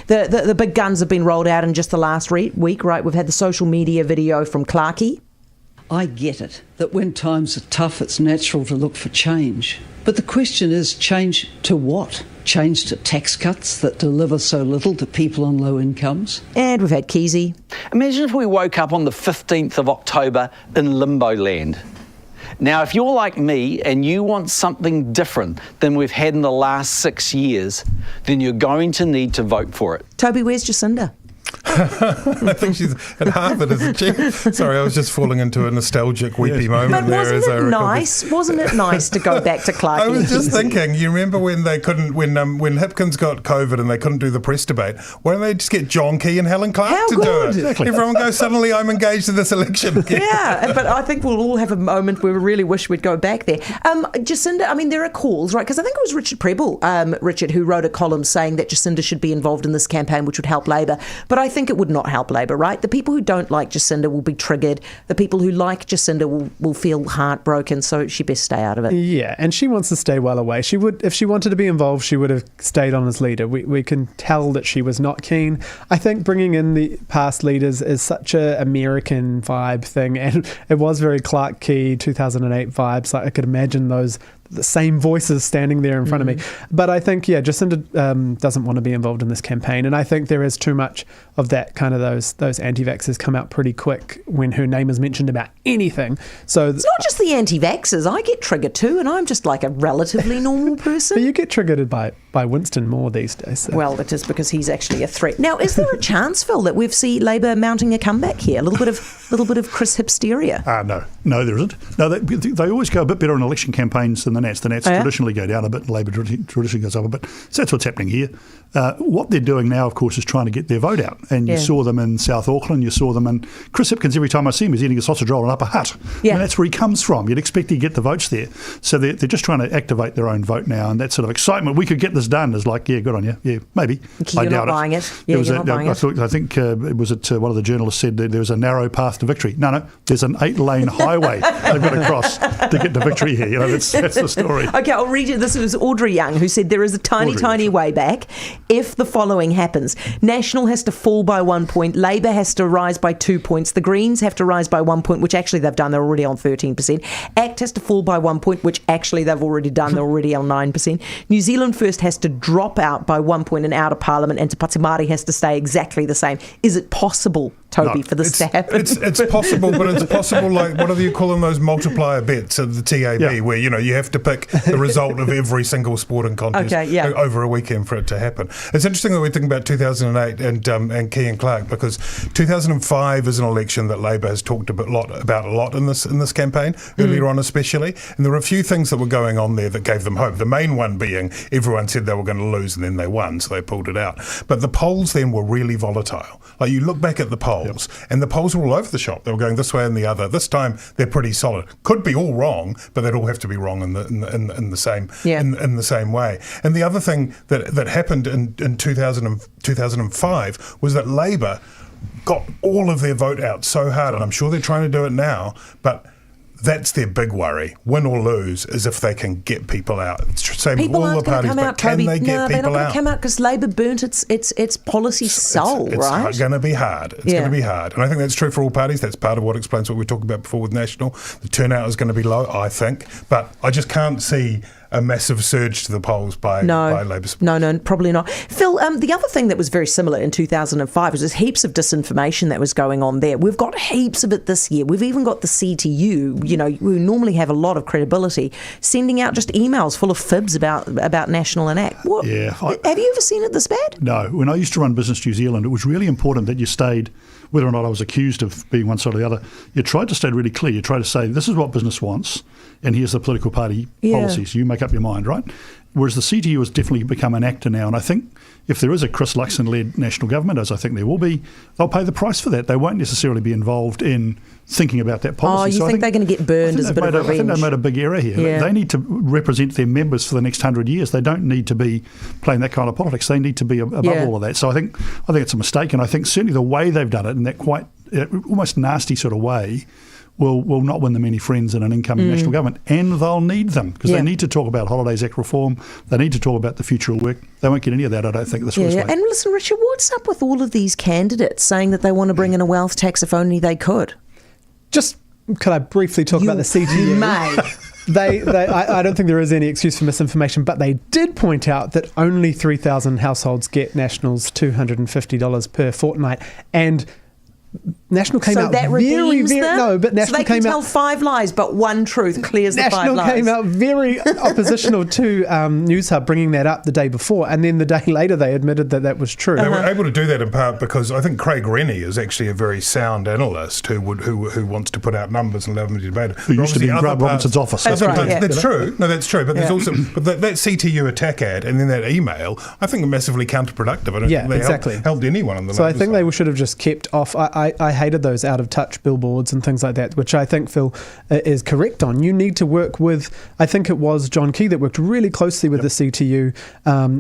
the big guns have been rolled out in just the last week, right? We've had the social media video from Clarkey. I get it, that when times are tough, it's natural to look for change. But the question is, change to what? Change to tax cuts that deliver so little to people on low incomes? And we've had Keezy. Imagine if we woke up on the 15th of October in limbo land. Now, if you're like me and you want something different than we've had in the last 6 years, then you're going to need to vote for it. Toby, where's Jacinda? I think she's at Harvard, isn't she? Sorry, I was just falling into a nostalgic, weepy moment but there. Wasn't it nice to go back to Clark? I was just thinking, you remember when they couldn't, when Hipkins got COVID and they couldn't do the press debate, why don't they just get John Key and Helen Clark do it? Exactly. Everyone goes, suddenly I'm engaged in this election. Yeah, but I think we'll all have a moment where we really wish we'd go back there. Jacinda, I mean, there are calls, right? Because I think it was Richard Prebble, Richard, who wrote a column saying that Jacinda should be involved in this campaign, which would help Labor. But I think it would not help Labor, right? The people who don't like Jacinda will be triggered. The people who like Jacinda will feel heartbroken, so she best stay out of it. Yeah, and she wants to stay well away. She would, if she wanted to be involved, she would have stayed on as leader. We can tell that she was not keen. I think bringing in the past leaders is such a American vibe thing, and it was very Clark Key 2008 vibes. Like I could imagine the same voices standing there in front of me. But I think, Jacinda doesn't want to be involved in this campaign. And I think there is too much of that kind of those anti-vaxxers come out pretty quick when her name is mentioned about anything. So it's not just the anti-vaxxers. I get triggered too, and I'm just like a relatively normal person. But you get triggered by Winston more these days. So. Well, it is because he's actually a threat. Now, is there a chance, Phil, that we've seen Labor mounting a comeback here? A little bit of Chris Hipsteria? No, there isn't. No, they always go a bit better in election campaigns than the Nats. The Nats traditionally go down a bit, and Labor traditionally goes up a bit. So that's what's happening here. What they're doing now, of course, is trying to get their vote out. And you saw them in South Auckland, you saw them in Chris Hipkins. Every time I see him, he's eating a sausage roll in Upper Hutt. Yeah. And that's where he comes from. You'd expect he'd get the votes there. So they're just trying to activate their own vote now, and that sort of excitement, we could get this done, is like, yeah, good on you. Yeah, maybe. I doubt not buying it. Yeah, you're not buying it. I think one of the journalists said that there was a narrow path to victory. No, there's an 8-lane highway they've got to cross to get to victory here. That's the story. Okay, I'll read you. This was Audrey Young, who said there is a tiny way back if the following happens. National has to fall by 1 point. Labor has to rise by 2 points. The Greens have to rise by 1 point, which actually they've done. They're already on 13%. ACT has to fall by 1 point, which actually they've already done. They're already on 9%. New Zealand First has to drop out by 1 point and out of Parliament, and Te Pāti Māori has to stay exactly the same. Is it possible Toby, for this to happen. It's possible, but it's possible, like, what do you call them, those multiplier bets at the TAB, where, you have to pick the result of every single sporting contest over a weekend for it to happen. It's interesting that we're thinking about 2008 and Key and Clark, because 2005 is an election that Labour has talked about a lot in this campaign, earlier on especially, and there were a few things that were going on there that gave them hope. The main one being everyone said they were going to lose and then they won, so they pulled it out. But the polls then were really volatile. Like, you look back at the polls, and the polls were all over the shop. They were going this way and the other. This time they're pretty solid. Could be all wrong, but they'd all have to be wrong in the same way. And the other thing that happened in 2005 was that Labour got all of their vote out so hard, and I'm sure they're trying to do it now, but that's their big worry, win or lose, is if they can get people out. Same with all the parties, but can they get people out? They're not going to come out because Labour burnt its policy soul, right? It's going to be hard. It's going to be hard. And I think that's true for all parties. That's part of what explains what we talked about before with National. The turnout is going to be low, I think. But I just can't see a massive surge to the polls by Labour support. No, probably not. Phil, the other thing that was very similar in 2005 was there's heaps of disinformation that was going on there. We've got heaps of it this year. We've even got the CTU, who normally have a lot of credibility, sending out just emails full of fibs about National and ACT. Have you ever seen it this bad? No. When I used to run Business New Zealand, it was really important that you stayed, whether or not I was accused of being one side or the other, you tried to stay really clear. You tried to say, this is what business wants, and here's the political party policies. You make up your mind, right? Whereas the CTU has definitely become an actor now, and I think if there is a Chris Luxon-led national government, as I think there will be, they'll pay the price for that. They won't necessarily be involved in thinking about that policy. Oh, you think they're going to get burned as a bit of revenge? I think they made a big error here. Yeah. They need to represent their members for the next 100 years. They don't need to be playing that kind of politics. They need to be above all of that. So I think it's a mistake, and I think certainly the way they've done it in that quite almost nasty sort of way will not win them any friends in an incoming national government, and they'll need them because they need to talk about Holidays Act reform. They need to talk about the future of work. They won't get any of that, I don't think, this way. And listen, Richard, what's up with all of these candidates saying that they want to bring in a wealth tax if only they could? Could I briefly talk about the CTU? You may. I don't think there is any excuse for misinformation, but they did point out that only 3,000 households get National's $250 per fortnight, and National came out that very, them? no, but National so they came can out. tell 5 lies, but one truth clears the 5 lies. National came out very oppositional to Newshub bringing that up the day before, and then the day later they admitted that was true. They were able to do that in part because I think Craig Rennie is actually a very sound analyst who wants to put out numbers and allow them to debate it. Who used to be in Grant Robinson's office. That's right. That's true. No, that's true. But there's also that CTU attack ad and then that email, I think, are massively counterproductive. I don't think they helped anyone on the So I think they should have just kept off. I hated those out-of-touch billboards and things like that, which I think Phil is correct on. You need to work with, I think it was John Key that worked really closely with the CTU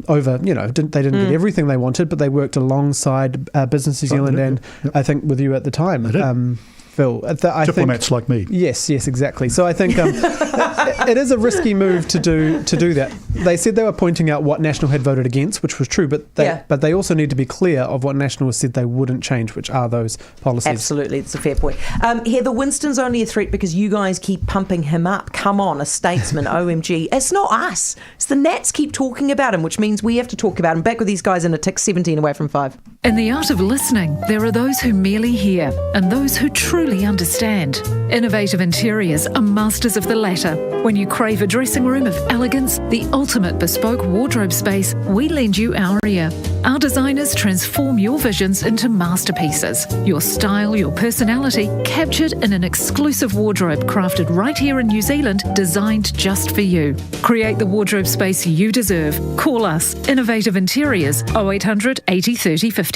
over, they didn't get everything they wanted, but they worked alongside Business New Zealand and I think with you at the time. Phil. Diplomats like me. Yes, exactly. So I think it is a risky move to do that. They said they were pointing out what National had voted against, which was true, but they also need to be clear of what National has said they wouldn't change, which are those policies. Absolutely, it's a fair point. Heather, Winston's only a threat because you guys keep pumping him up. Come on, a statesman, OMG. It's not us. It's the Nats keep talking about him, which means we have to talk about him. Back with these guys in a tick, 17 away from 5. In the art of listening, there are those who merely hear and those who truly understand. Innovative Interiors are masters of the latter. When you crave a dressing room of elegance, the ultimate bespoke wardrobe space, we lend you our ear. Our designers transform your visions into masterpieces. Your style, your personality, captured in an exclusive wardrobe crafted right here in New Zealand, designed just for you. Create the wardrobe space you deserve. Call us. Innovative Interiors, 0800 80 30 50.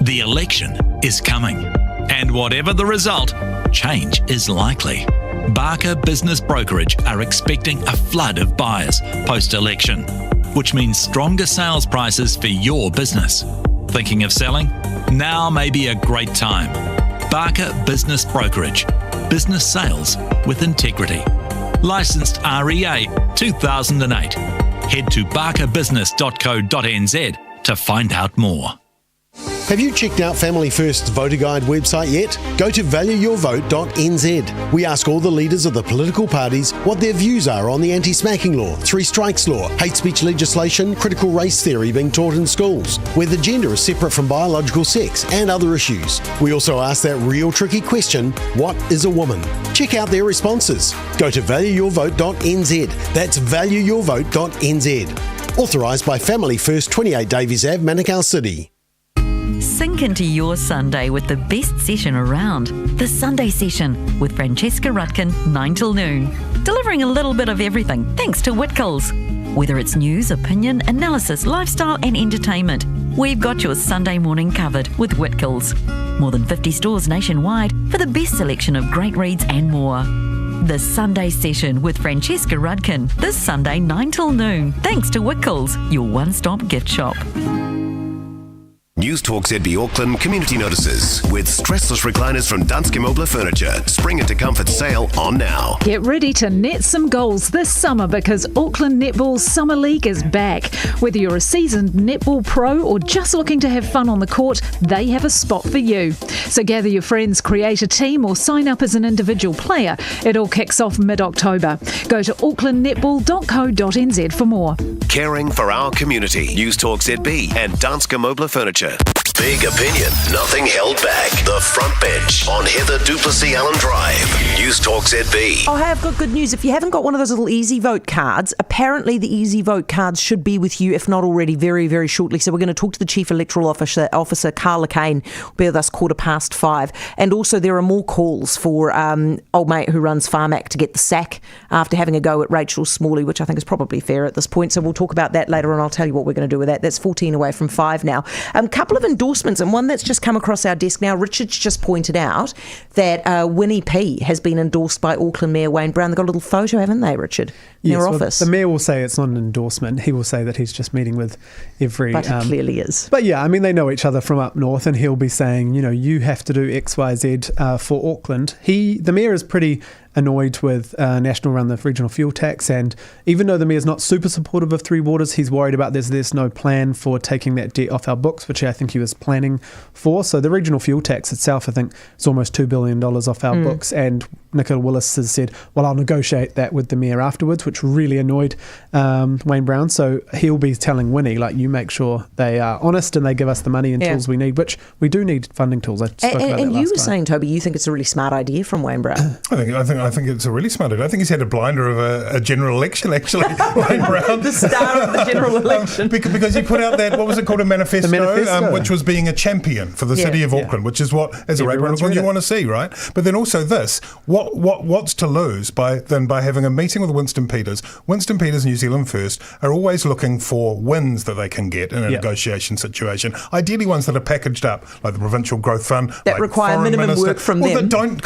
The election is coming, and whatever the result, change is likely. Barker Business Brokerage are expecting a flood of buyers post-election, which means stronger sales prices for your business. Thinking of selling? Now may be a great time. Barker Business Brokerage. Business sales with integrity. Licensed REA 2008. Head to barkerbusiness.co.nz to find out more. Have you checked out Family First's voter guide website yet? Go to valueyourvote.nz. We ask all the leaders of the political parties what their views are on the anti-smacking law, 3 strikes law, hate speech legislation, critical race theory being taught in schools, whether gender is separate from biological sex, and other issues. We also ask that real tricky question, what is a woman? Check out their responses. Go to valueyourvote.nz. That's valueyourvote.nz. Authorised by Family First, 28 Davies Ave, Manukau City. Sink into your Sunday with the best session around. The Sunday Session with Francesca Rutkin, 9 till noon. Delivering a little bit of everything thanks to Whitcoulls. Whether it's news, opinion, analysis, lifestyle and entertainment, we've got your Sunday morning covered with Whitcoulls. More than 50 stores nationwide for the best selection of great reads and more. The Sunday Session with Francesca Rudkin, this Sunday 9 till noon, thanks to Whitcoulls, your one-stop gift shop. Newstalk ZB Auckland community notices with stressless recliners from Danske Mobile Furniture. Spring into comfort sale on now. Get ready to net some goals this summer because Auckland Netball's Summer League is back. Whether you're a seasoned netball pro or just looking to have fun on the court, they have a spot for you. So gather your friends, create a team or sign up as an individual player. It all kicks off mid-October. Go to aucklandnetball.co.nz for more. Caring for our community. Newstalk ZB and Danske Mobile Furniture. Big opinion, nothing held back. The Front Bench on Heather du Plessis-Allan Drive. Newstalk ZB. Oh, hey, I've got good news. If you haven't got one of those little Easy Vote cards, apparently the Easy Vote cards should be with you, if not already, very, very shortly. So we're going to talk to the Chief Electoral Officer Carla Kane, will be with us 5:15. And also there are more calls for old mate who runs Farmac to get the sack after having a go at Rachel Smalley, which I think is probably fair at this point. So we'll talk about that later on. I'll tell you what we're going to do with that. That's 14 away from 5 now. Couple of endorsements, and one that's just come across our desk now. Richard's just pointed out that Winnie P has been endorsed by Auckland Mayor Wayne Brown. They've got a little photo, haven't they, Richard, in their office? The Mayor will say it's not an endorsement. He will say that he's just meeting with every... But he clearly is. But yeah, I mean, they know each other from up north, and he'll be saying, you know, you have to do X, Y, Z for Auckland. The Mayor is pretty annoyed with National around the regional fuel tax, and even though the Mayor's not super supportive of Three Waters, he's worried about there's no plan for taking that debt off our books, which I think he was planning for. So the regional fuel tax itself, I think, is almost $2 billion off our books, and Nicola Willis has said, well, I'll negotiate that with the Mayor afterwards, which really annoyed Wayne Brown. So he'll be telling Winnie, like, you make sure they are honest and they give us the money and tools we need, which we do need funding tools. I spoke about that and you last were time. saying, Toby, you think it's a really smart idea from Wayne Brown. I think it's a really smart idea. I think he's had a blinder of a general election, actually, Wayne Brown. The star of the general election. Because he put out that, what was it called, a manifesto. Which was being a champion for the city of Auckland, which is what, as a regular Auckland, you want to see, right? But then also this, what's to lose by having a meeting with Winston Peters? Winston Peters, New Zealand First, are always looking for wins that they can get in a negotiation situation. Ideally ones that are packaged up, like the Provincial Growth Fund. That like require minimum work from them. That don't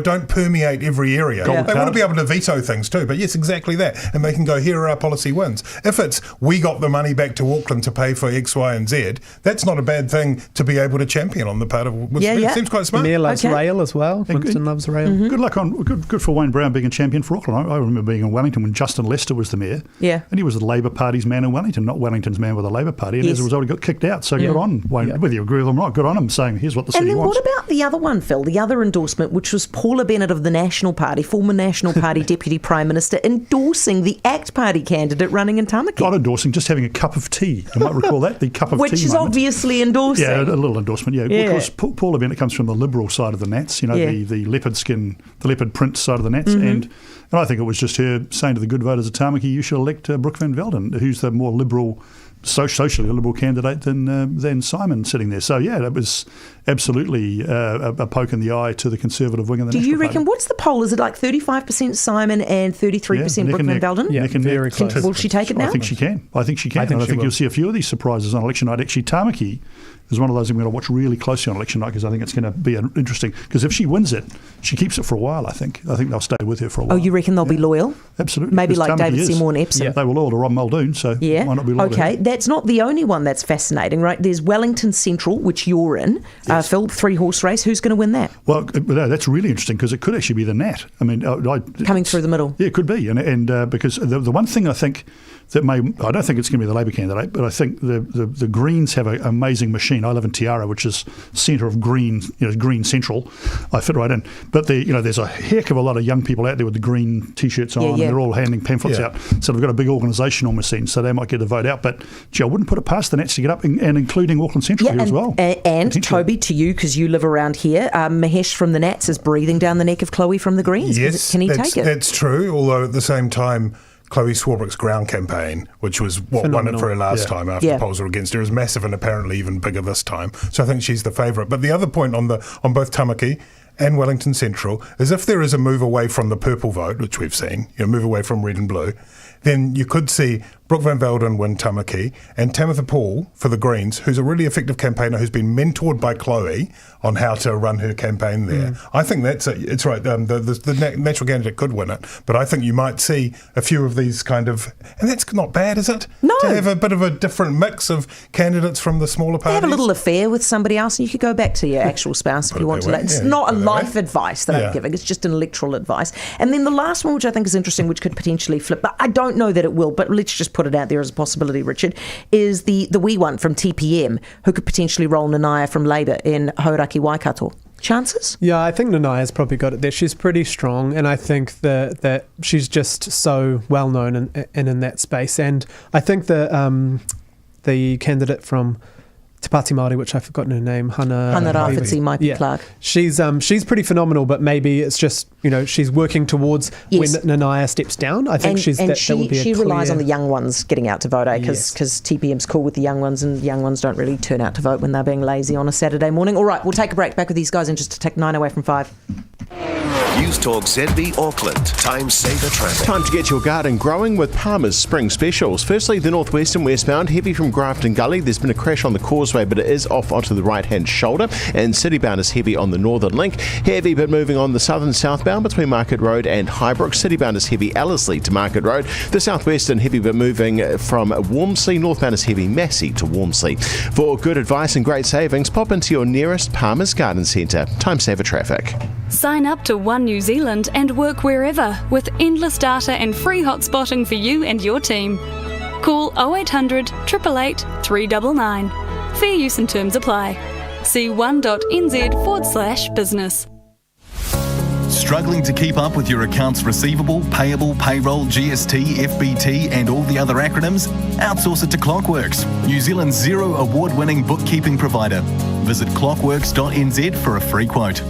don't permeate every area. They want to be able to veto things too, but yes, exactly that. And they can go, here are our policy wins. If it's, we got the money back to Auckland to pay for X, Y and Z, that's not a bad thing to be able to champion on the part of Winston. It seems quite smart. The Mayor loves rail as well. Winston loves rail. Mm-hmm. Good luck good for Wayne Brown being a champion for Auckland. I remember being in Wellington when Justin Lester was the Mayor. Yeah. And he was the Labor Party's man in Wellington, not Wellington's man with the Labor Party. And as a result, he got kicked out. So good on Wayne, whether you agree with him or not, good on him, saying here's what the city wants. And then what about the other one, Phil, the other endorsement, which was Paula Bennett of the National Party, former National Party Deputy Prime Minister, endorsing the ACT Party candidate running in Tamaki? Not endorsing, just having a cup of tea. You might recall that, the cup of tea Which is moment. Obviously endorsing. Yeah, a little endorsement, Because Paula Bennett comes from the Liberal side of the Nats, the leopard skin, the leopard print side of the Nats, and I think it was just her saying to the good voters of Tamaki, you should elect Brooke Van Velden, who's the more liberal, socially liberal candidate than Simon sitting there. So, it was absolutely a poke in the eye to the Conservative wing of the National Party. Do you reckon, what's the poll? Is it like 35% Simon and 33% Brooke Van Velden? Yeah, very close. Will she take it now? I think she can. I think you'll see a few of these surprises on election night. Actually, Tamaki is one of those I'm going to watch really closely on election night because I think it's going to be interesting. Because if she wins it, she keeps it for a while, I think. I think they'll stay with her for a while. Oh, you reckon they'll be loyal? Absolutely. Maybe like David Seymour and Epsom. They were loyal to Ron Muldoon, so why not be loyal to Okay, him? that's not the only one that's fascinating, right? There's Wellington Central, which you're in, Phil, 3-horse race. Who's going to win that? Well, that's really interesting because it could actually be the Nat. I mean, coming through the middle. Yeah, it could be, and because the one thing I think that I don't think it's going to be the Labour candidate, but I think the Greens have an amazing machine. I live in Tiara, which is centre of green, green central. I fit right in. But there's a heck of a lot of young people out there with the green T-shirts on, and they're all handing pamphlets out. So they've got a big organisational machine, so they might get the vote out. But I wouldn't put it past the Nats to get up, and including Auckland Central here as well. And Toby, to you, because you live around here, Mahesh from the Nats is breathing down the neck of Chloe from the Greens. Yes, can he take it? That's true, although at the same time, Chloe Swarbrick's ground campaign, which was what won it for her last time after the polls were against her, is massive and apparently even bigger this time. So I think she's the favourite. But the other point on both Tamaki and Wellington Central is if there is a move away from the purple vote, which we've seen, move away from red and blue, then you could see Brooke Van Velden win Tamaki and Tamitha Paul for the Greens, who's a really effective campaigner who's been mentored by Chloe on how to run her campaign there. I think it's right. The natural candidate could win it, but I think you might see a few of these kind of, and that's not bad, is it? No. To have a bit of a different mix of candidates from the smaller parties. Have a little affair with somebody else, and you could go back to your actual spouse if you want to. It's not a life advice that I'm giving; it's just an electoral advice. And then the last one, which I think is interesting, which could potentially flip, but I don't know that it will. But let's just put it out there as a possibility, Richard, is the wee one from TPM who could potentially roll Nanaya from Labour in Hauraki Waikato. Chances? Yeah, I think Nanaya's probably got it there. She's pretty strong, and I think that she's just so well known in that space. And I think the candidate from Te Pāti Māori, which I've forgotten her name, Hana Rāwhiti Maipi Clark. She's pretty phenomenal, but maybe it's just she's working towards when Nanaya steps down. I think that would be she relies on the young ones getting out to vote, because TPM's cool with the young ones, and the young ones don't really turn out to vote when they're being lazy on a Saturday morning. All right, we'll take a break. Back with these guys in just to take 9 away from 5. Newstalk ZB Auckland. Time saver traffic. Time to get your garden growing with Palmer's Spring Specials. Firstly, the northwest and westbound, heavy from Grafton Gully. There's been a crash on the causeway, but it is off onto the right-hand shoulder. And citybound is heavy on the northern link. Heavy but moving on the southern southbound between Market Road and Highbrook. Citybound is heavy Ellerslie to Market Road. The southwestern heavy but moving from Wormsley. Northbound is heavy Massey to Wormsley. For good advice and great savings, pop into your nearest Palmer's Garden Centre. Time saver traffic. Sign up to One New Zealand and work wherever with endless data and free hotspotting for you and your team. Call 0800 888 399. Fair use and terms apply. See one.nz/business. Struggling to keep up with your accounts receivable, payable, payroll, GST, FBT and all the other acronyms? Outsource it to Clockworks, New Zealand's zero award-winning bookkeeping provider. Visit clockworks.nz for a free quote.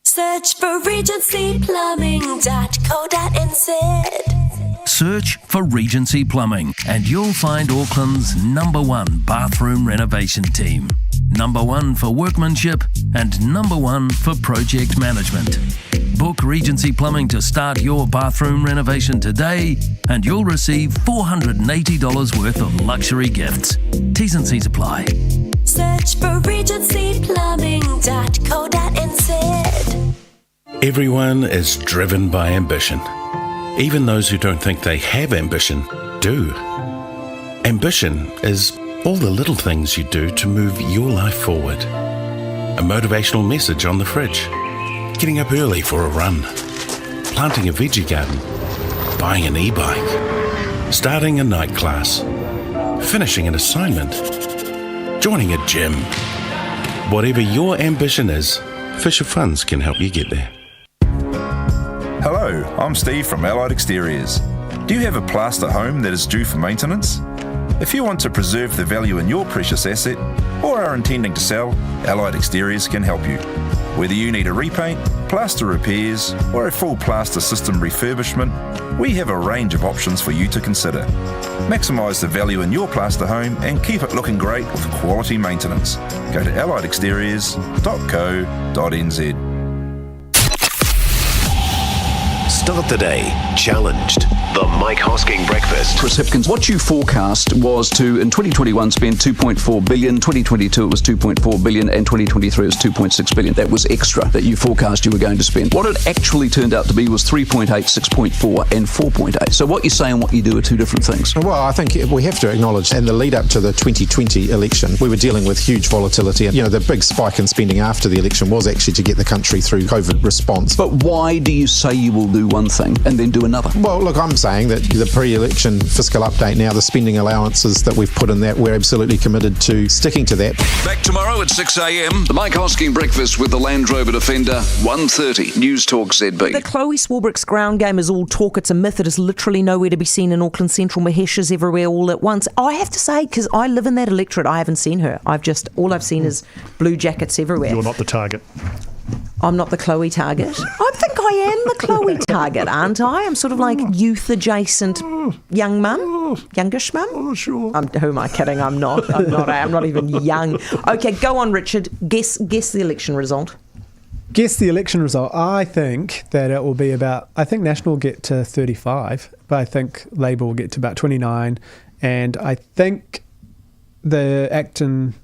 Search for regencyplumbing.co.nz. Search for Regency Plumbing and you'll find Auckland's #1 bathroom renovation team. #1 for workmanship and #1 for project management. Book Regency Plumbing to start your bathroom renovation today and you'll receive $480 worth of luxury gifts. T's and C's apply. Search for regencyplumbing.co.nz. Everyone is driven by ambition. Even those who don't think they have ambition do. Ambition is all the little things you do to move your life forward. A motivational message on the fridge. Getting up early for a run. Planting a veggie garden. Buying an e-bike. Starting a night class. Finishing an assignment. Joining a gym. Whatever your ambition is, Fisher Funds can help you get there. Hello, I'm Steve from Allied Exteriors. Do you have a plaster home that is due for maintenance? If you want to preserve the value in your precious asset or are intending to sell, Allied Exteriors can help you. Whether you need a repaint, plaster repairs or a full plaster system refurbishment, we have a range of options for you to consider. Maximise the value in your plaster home and keep it looking great with quality maintenance. Go to alliedexteriors.co.nz. Start the day challenged. The Mike Hosking Breakfast. Chris Hipkins, what you forecast was to, in 2021, spend 2.4 billion, 2022 it was 2.4 billion, and 2023 it was 2.6 billion. That was extra that you forecast you were going to spend. What it actually turned out to be was 3.8, 6.4 and 4.8. So what you say and what you do are two different things. Well, I think we have to acknowledge, in the lead up to the 2020 election, we were dealing with huge volatility. And, the big spike in spending after the election was actually to get the country through COVID response. But why do you say you will do one thing and then do another? Well, look, I'm saying that the pre-election fiscal update now, the spending allowances that we've put in that, we're absolutely committed to sticking to that. Back tomorrow at 6 a.m. The Mike Hosking Breakfast with the Land Rover Defender, 1:30, Newstalk ZB. The Chloe Swarbrick's ground game is all talk. It's a myth. It is literally nowhere to be seen in Auckland Central. Mahesha's everywhere all at once. I have to say, because I live in that electorate, I haven't seen her. All I've seen is blue jackets everywhere. You're not the target. I'm not the Chloe target. I think I am the Chloe target, aren't I? I'm sort of like youth-adjacent young mum, youngish mum. Oh, sure. Who am I kidding? I'm not. I'm not even young. Okay, go on, Richard. Guess the election result. Guess the election result. I think that it will be about, I think National will get to 35, but I think Labour will get to about 29, and I think the Acton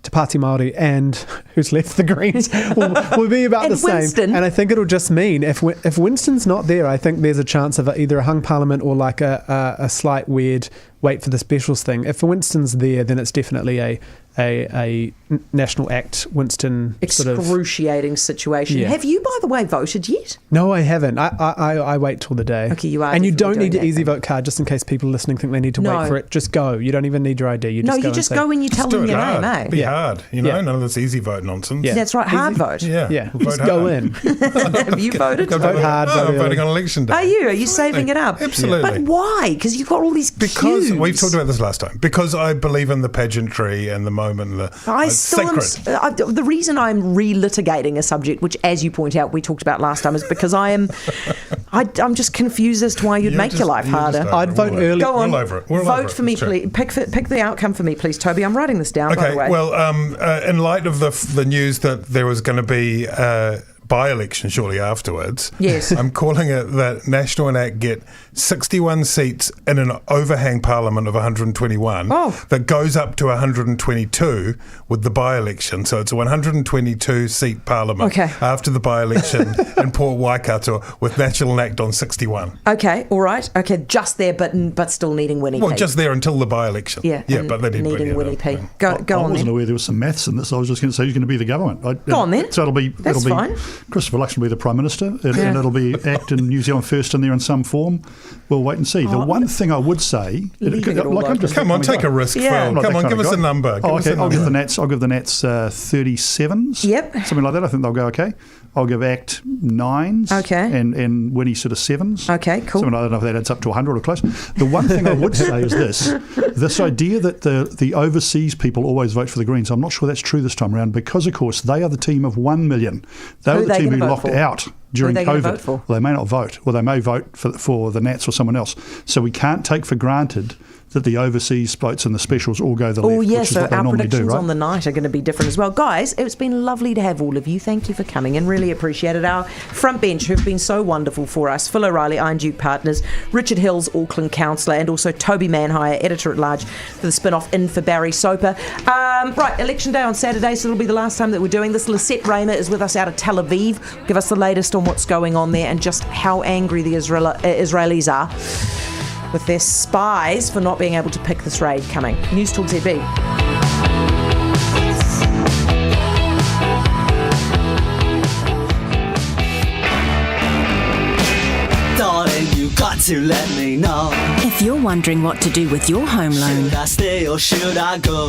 Te Pāti Māori and who's left, the Greens, will be about the same. Winston. And I think it'll just mean if Winston's not there, I think there's a chance of either a hung parliament or like a slight weird wait for the specials thing. If Winston's there, then it's definitely a National Act Winston excruciating situation. Yeah. Have you, by the way, voted yet? No, I haven't. I wait till the day. Okay, you are. And you don't need an easy vote card, just in case people listening think they need to wait for it. Just go. You don't even need your ID. You just go when you tell them your name, eh? Be hard, none of this easy vote nonsense. Yeah. That's right, hard vote. Yeah. We'll just go in. Have you voted? Vote hard. I'm voting on election day. Are you saving it up? Absolutely. But why? Because you've got all these Because queues. we've talked about this last time. Because I believe in the pageantry and the moment, the reason I'm relitigating a subject, which, as you point out, we talked about last time, is because I'm just confused as to why you'd make your life harder. I'd vote early. Go on. We're all over it. Vote for me, please. Pick the outcome for me, please, Toby. I'm writing this down, by the way. Well, in light of the news that there was going to be by-election shortly afterwards, yes, I'm calling it that National and Act get 61 seats in an overhang parliament of 121 that goes up to 122 with the by-election. So it's a 122 seat parliament after the by-election in Port Waikato with National and Act on 61. Okay, all right. Okay, just there, but still needing Winnie P. Well, just there until the by-election. Yeah, but they didn't needing Winnie P. Go on. I wasn't aware there was some maths in this. I was just going to say who's going to be the government. Go on then. So That's fine. Christopher Luxon will be the Prime Minister, and it'll be Act and New Zealand First in there in some form. We'll wait and see. The one thing I would say, come on, take a risk, Phil. Come on, give us a number. I'll give the Nats 37s. Yep, something like that. I think they'll go okay. I'll give Act 9s. Okay. And Winnie sort of 7s. Okay, cool. Something I don't know if that adds up to 100 or close. The one thing I would say is this idea that the overseas people always vote for the Greens, I'm not sure that's true this time around, because of course they are the team of 1 million. They were the team who locked out during COVID. Well, they may not vote, or they may vote for the Nats or someone else. So we can't take for granted that the overseas votes and the specials all go the left, which is what they normally do, right? Our predictions on the night are going to be different as well. Guys, it's been lovely to have all of you. Thank you for coming in. Really appreciate it. Our front bench who've been so wonderful for us. Phil O'Reilly, Iron Duke Partners, Richard Hills, Auckland Councillor, and also Toby Manhire, Editor-at-Large for the spin-off In for Barry Soper. Right, Election Day on Saturday, so it'll be the last time that we're doing this. Lisette Raymer is with us out of Tel Aviv. Give us the latest on what's going on there and just how angry the Israelis are with their spies for not being able to pick this raid coming. Newstalk ZB. Darling, you got to let me know. If you're wondering what to do with your home loan, Should I stay or should I go?